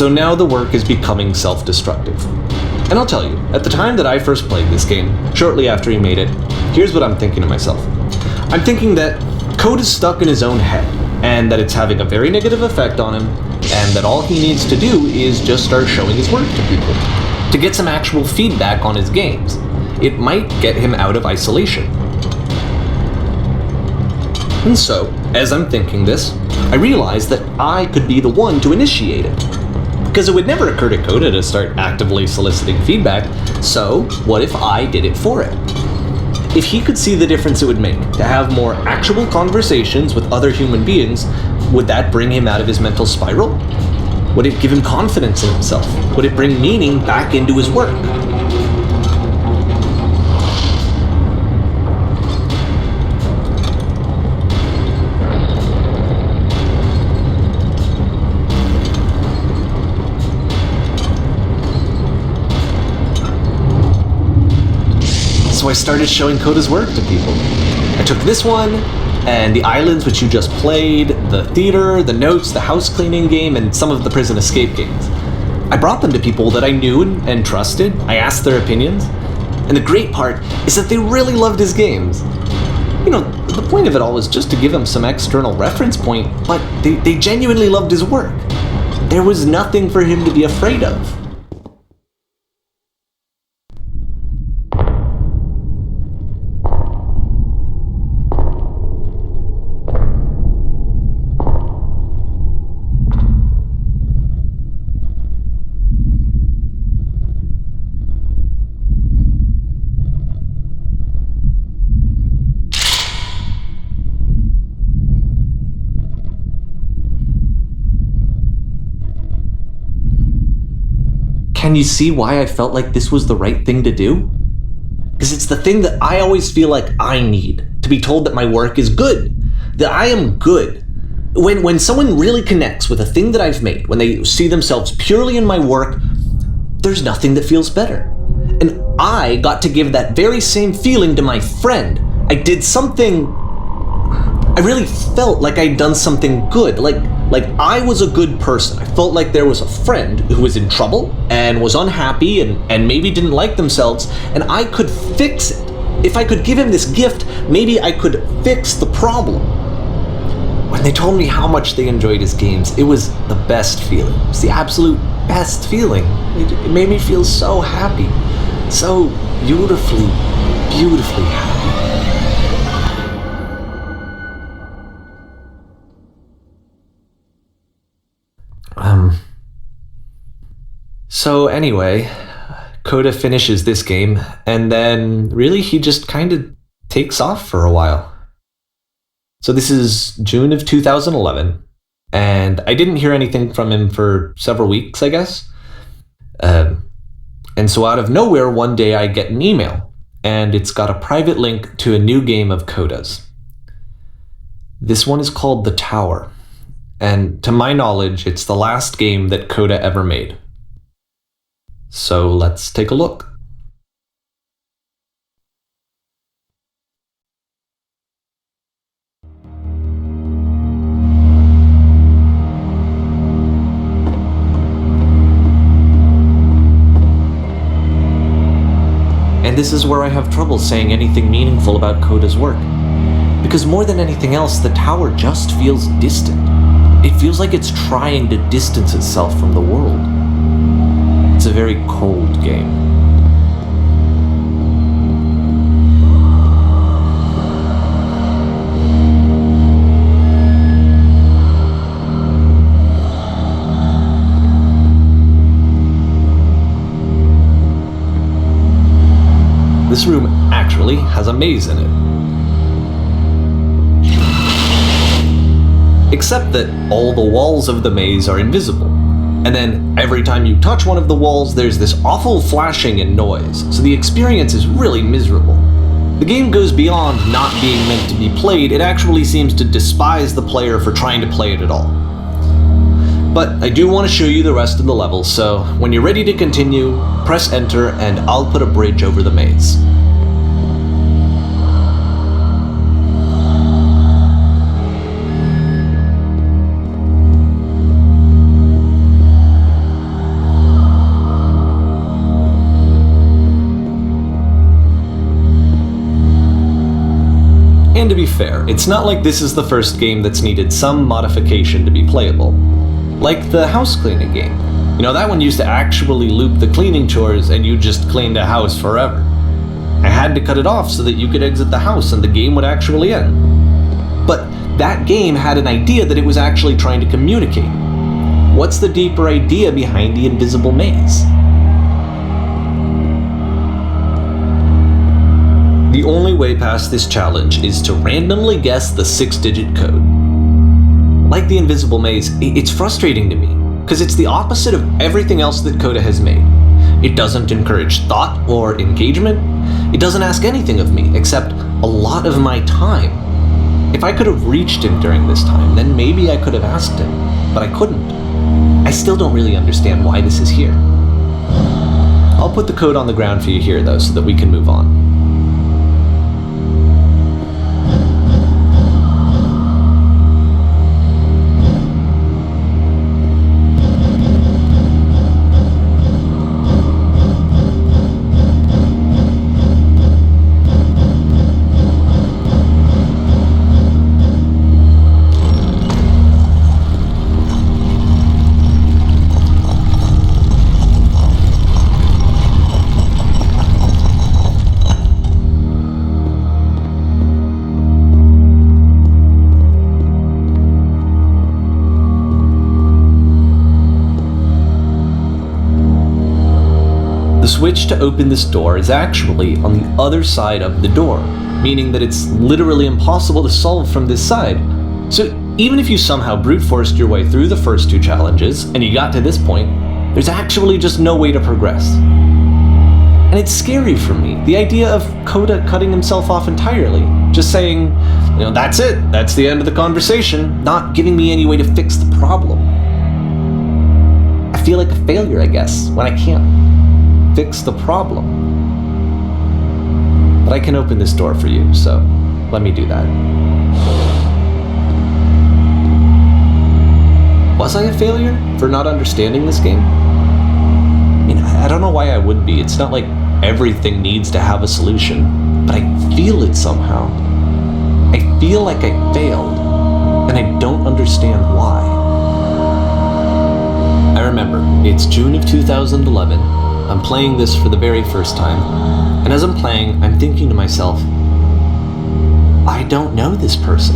So now the work is becoming self-destructive. And I'll tell you, at the time that I first played this game, shortly after he made it, here's what I'm thinking to myself. I'm thinking that code is stuck in his own head, and that it's having a very negative effect on him, and that all he needs to do is just start showing his work to people, to get some actual feedback on his games. It might get him out of isolation. And so, as I'm thinking this, I realize that I could be the one to initiate it. Because it would never occur to Coda to start actively soliciting feedback, so what if I did it for it? If he could see the difference it would make to have more actual conversations with other human beings, would that bring him out of his mental spiral? Would it give him confidence in himself? Would it bring meaning back into his work? So I started showing Coda's work to people. I took this one, and the islands which you just played, the theater, the notes, the house cleaning game, and some of the prison escape games. I brought them to people that I knew and trusted. I asked their opinions. And the great part is that they really loved his games. You know, the point of it all was just to give him some external reference point, but they genuinely loved his work. There was nothing for him to be afraid of. Can you see why I felt like this was the right thing to do? Because it's the thing that I always feel like I need, to be told that my work is good, that I am good. When someone really connects with a thing that I've made, when they see themselves purely in my work, there's nothing that feels better. And I got to give that very same feeling to my friend. I did something, I really felt like I'd done something good, like I was a good person. I felt like there was a friend who was in trouble and was unhappy and maybe didn't like themselves, and I could fix it. If I could give him this gift, maybe I could fix the problem. When they told me how much they enjoyed his games, it was the best feeling. It was the absolute best feeling. It made me feel so happy, so beautifully, beautifully happy. So anyway, Coda finishes this game, and then really he just kind of takes off for a while. So this is June of 2011, and I didn't hear anything from him for several weeks, I guess. And so out of nowhere, one day I get an email, and it's got a private link to a new game of Coda's. This one is called The Tower, and to my knowledge, it's the last game that Coda ever made. So let's take a look. And this is where I have trouble saying anything meaningful about Coda's work. Because more than anything else, the tower just feels distant. It feels like it's trying to distance itself from the world. It's a very cold game. This room actually has a maze in it. Except that all the walls of the maze are invisible. And then every time you touch one of the walls, there's this awful flashing and noise, so the experience is really miserable. The game goes beyond not being meant to be played, it actually seems to despise the player for trying to play it at all. But I do want to show you the rest of the levels, so when you're ready to continue, press enter and I'll put a bridge over the maze. And to be fair, it's not like this is the first game that's needed some modification to be playable. Like the house cleaning game. You know, that one used to actually loop the cleaning chores and you just cleaned a house forever. I had to cut it off so that you could exit the house and the game would actually end. But that game had an idea that it was actually trying to communicate. What's the deeper idea behind the invisible maze? The only way past this challenge is to randomly guess the 6-digit code. Like the invisible maze, it's frustrating to me, because it's the opposite of everything else that Coda has made. It doesn't encourage thought or engagement. It doesn't ask anything of me, except a lot of my time. If I could have reached him during this time, then maybe I could have asked him, but I couldn't. I still don't really understand why this is here. I'll put the code on the ground for you here, though, so that we can move on. The switch to open this door is actually on the other side of the door, meaning that it's literally impossible to solve from this side. So even if you somehow brute forced your way through the first 2 challenges and you got to this point, there's actually just no way to progress. And it's scary for me, the idea of Coda cutting himself off entirely, just saying, you know, that's it, that's the end of the conversation, not giving me any way to fix the problem. I feel like a failure, I guess, when I can't fix the problem. But I can open this door for you, so let me do that. Was I a failure for not understanding this game? I mean, I don't know why I would be. It's not like everything needs to have a solution, but I feel it somehow. I feel like I failed, and I don't understand why. I remember, it's June of 2011. I'm playing this for the very first time, and as I'm playing, I'm thinking to myself, I don't know this person.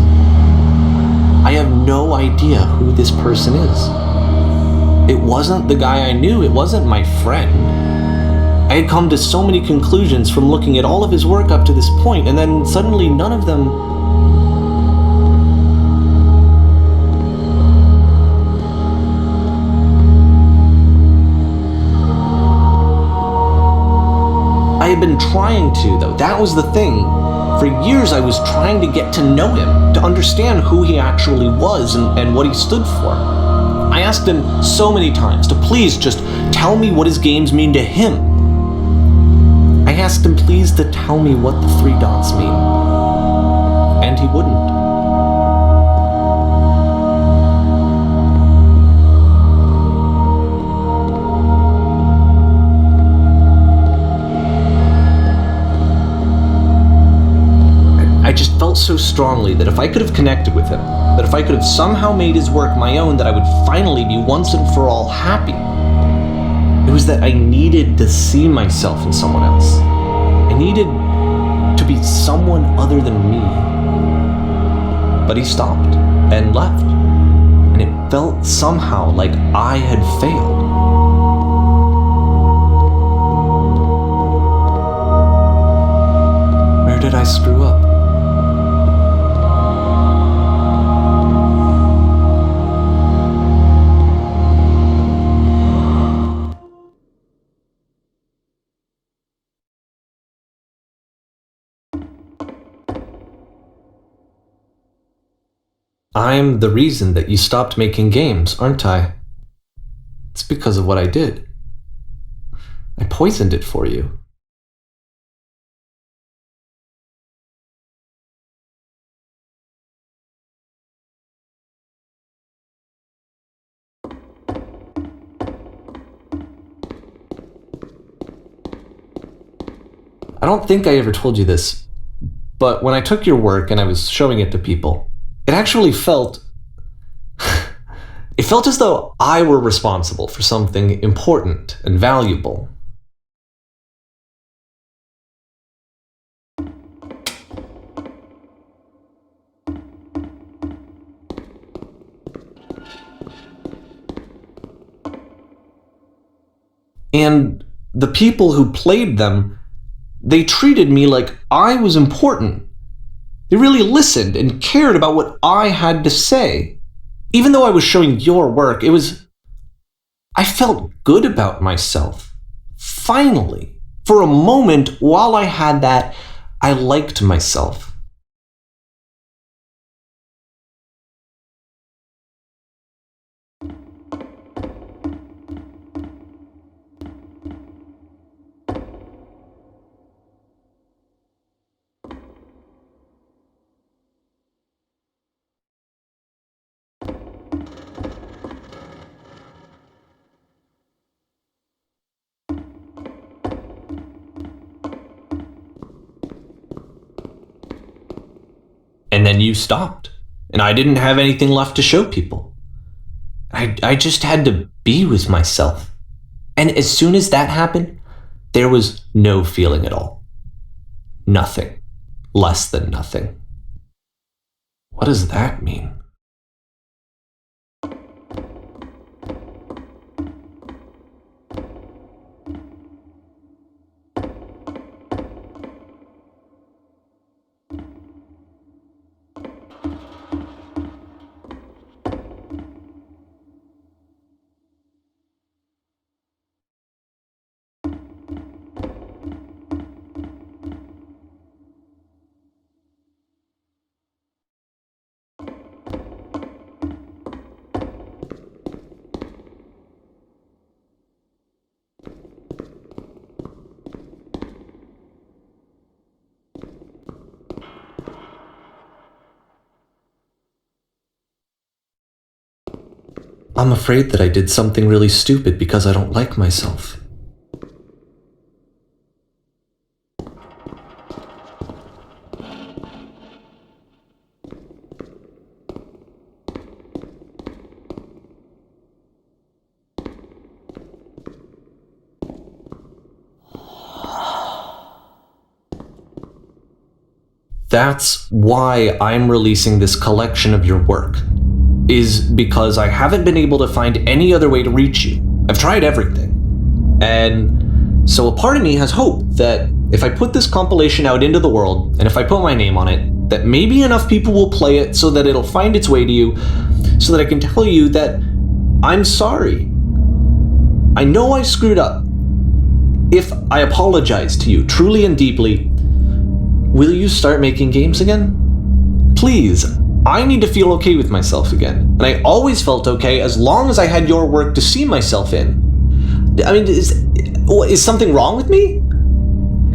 I have no idea who this person is. It wasn't the guy I knew, it wasn't my friend. I had come to so many conclusions from looking at all of his work up to this point, and then suddenly none of them I had been trying to, though. That was the thing. For years, I was trying to get to know him, to understand who he actually was and what he stood for. I asked him so many times to please just tell me what his games mean to him. I asked him please to tell me what the 3 dots mean. And he wouldn't. I just felt so strongly that if I could have connected with him, that if I could have somehow made his work my own, that I would finally be once and for all happy. It was that I needed to see myself in someone else. I needed to be someone other than me. But he stopped and left, and it felt somehow like I had failed. Where did I screw up? I'm the reason that you stopped making games, aren't I? It's because of what I did. I poisoned it for you. I don't think I ever told you this, But when I took your work and I was showing it to people, it actually felt... it felt as though I were responsible for something important and valuable. And the people who played them, they treated me like I was important. They really listened and cared about what I had to say. Even though I was showing your work, I felt good about myself. Finally, for a moment, while I had that, I liked myself. And then you stopped, and I didn't have anything left to show people. I just had to be with myself. And as soon as that happened, there was no feeling at all. Nothing. Less than nothing. What does that mean? I'm afraid that I did something really stupid because I don't like myself. That's why I'm releasing this collection of your work. Is because I haven't been able to find any other way to reach you. I've tried everything. And so a part of me has hope that if I put this compilation out into the world, and if I put my name on it, that maybe enough people will play it so that it'll find its way to you, so that I can tell you that I'm sorry. I know I screwed up. If I apologize to you truly and deeply, will you start making games again? Please. I need to feel okay with myself again. And I always felt okay as long as I had your work to see myself in. I mean, is something wrong with me?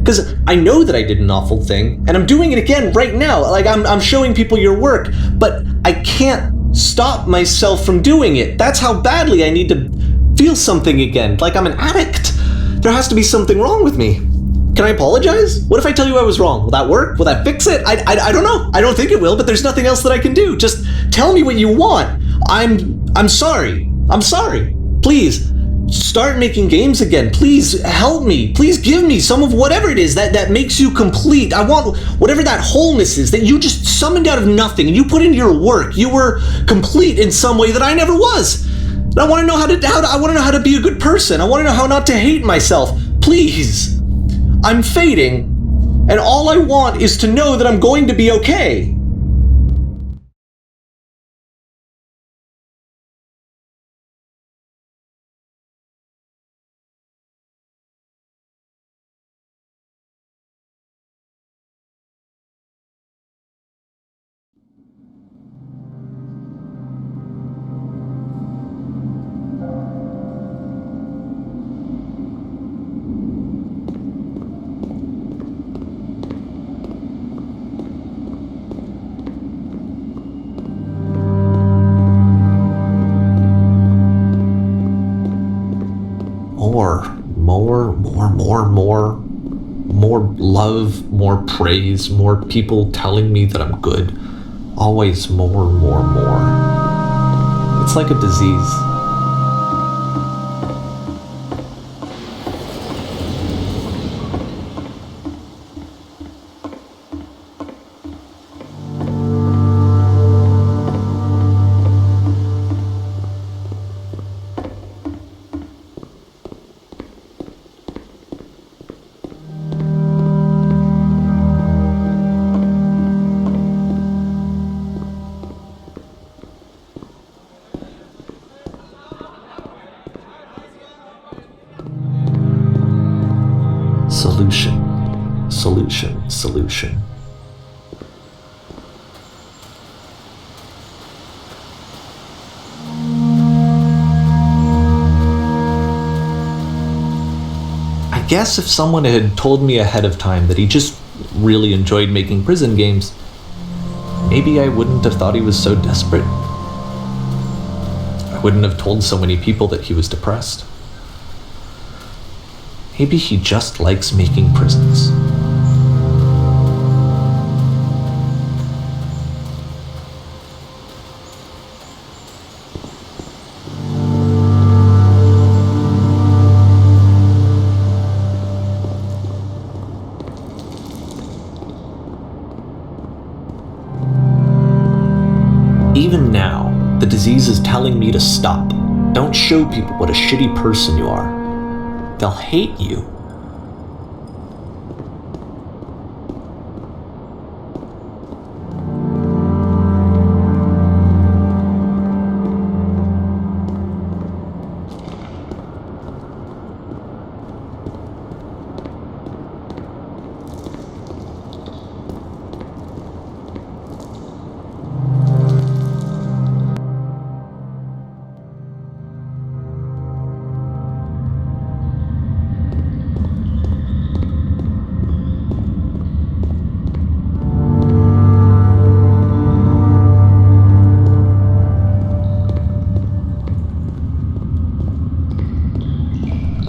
Because I know that I did an awful thing, and I'm doing it again right now. Like, I'm showing people your work, but I can't stop myself from doing it. That's how badly I need to feel something again, like I'm an addict. There has to be something wrong with me. Can I apologize? What if I tell you I was wrong? Will that work? Will that fix it? I don't know. I don't think it will, but there's nothing else that I can do. Just tell me what you want. I'm sorry. I'm sorry. Please, start making games again. Please help me. Please give me some of whatever it is that makes you complete. I want whatever that wholeness is that you just summoned out of nothing and you put into your work. You were complete in some way that I never was. And I want to know how to be a good person. I want to know how not to hate myself. Please. I'm fading, and all I want is to know that I'm going to be okay. more love, more praise, more people telling me that I'm good. Always more. It's like a disease. Solution. I guess if someone had told me ahead of time that he just really enjoyed making prison games, maybe I wouldn't have thought he was so desperate. I wouldn't have told so many people that he was depressed. Maybe he just likes making prisons. Even now, the disease is telling me to stop. Don't show people what a shitty person you are. They'll hate you.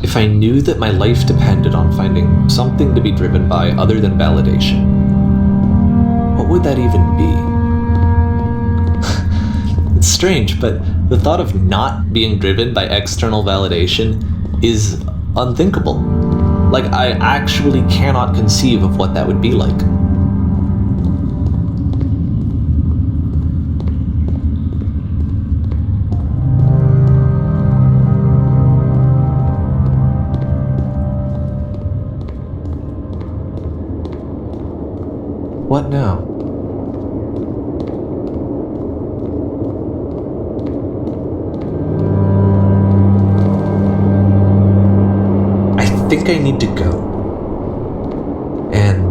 If I knew that my life depended on finding something to be driven by other than validation, what would that even be? It's strange, but the thought of not being driven by external validation is unthinkable. Like, I actually cannot conceive of what that would be like. What now? I think I need to go. And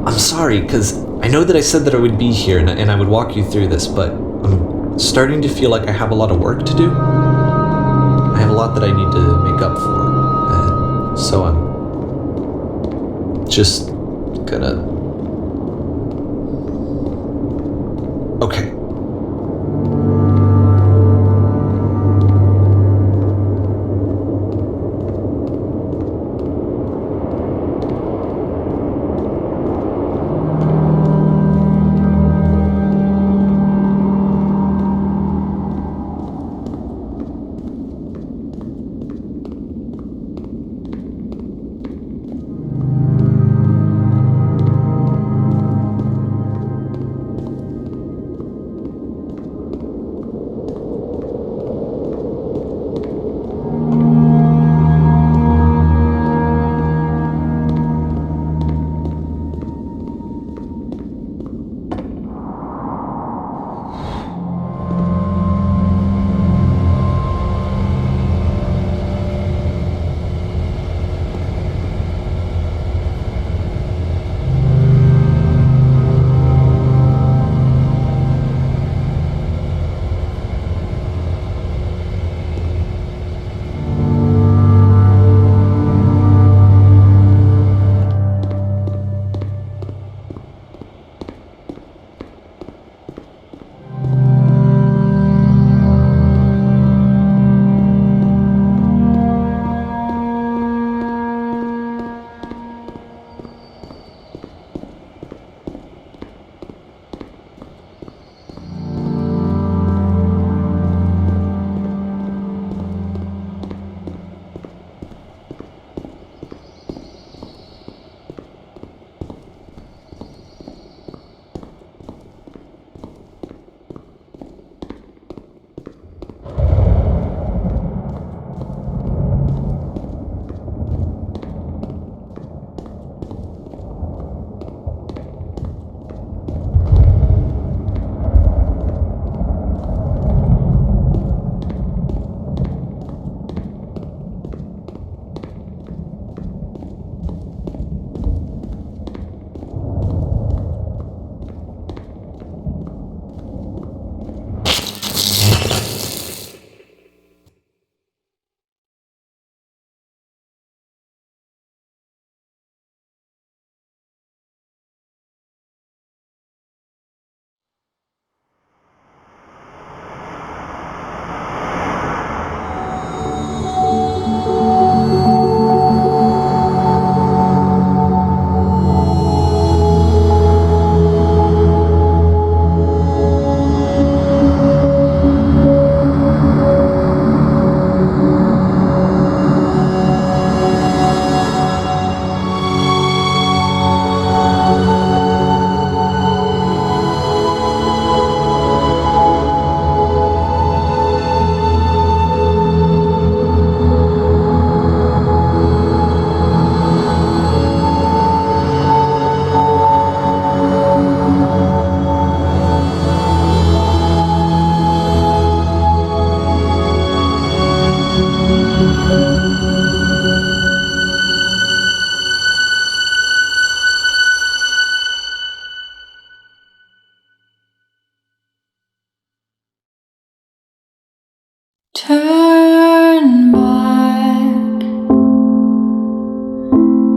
I'm sorry, because I know that I said that I would be here and I would walk you through this, but I'm starting to feel like I have a lot of work to do. I have a lot that I need to make up for. And so I'm just gonna... Okay.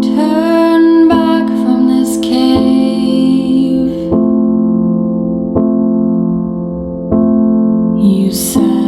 Turn back from this cave. You said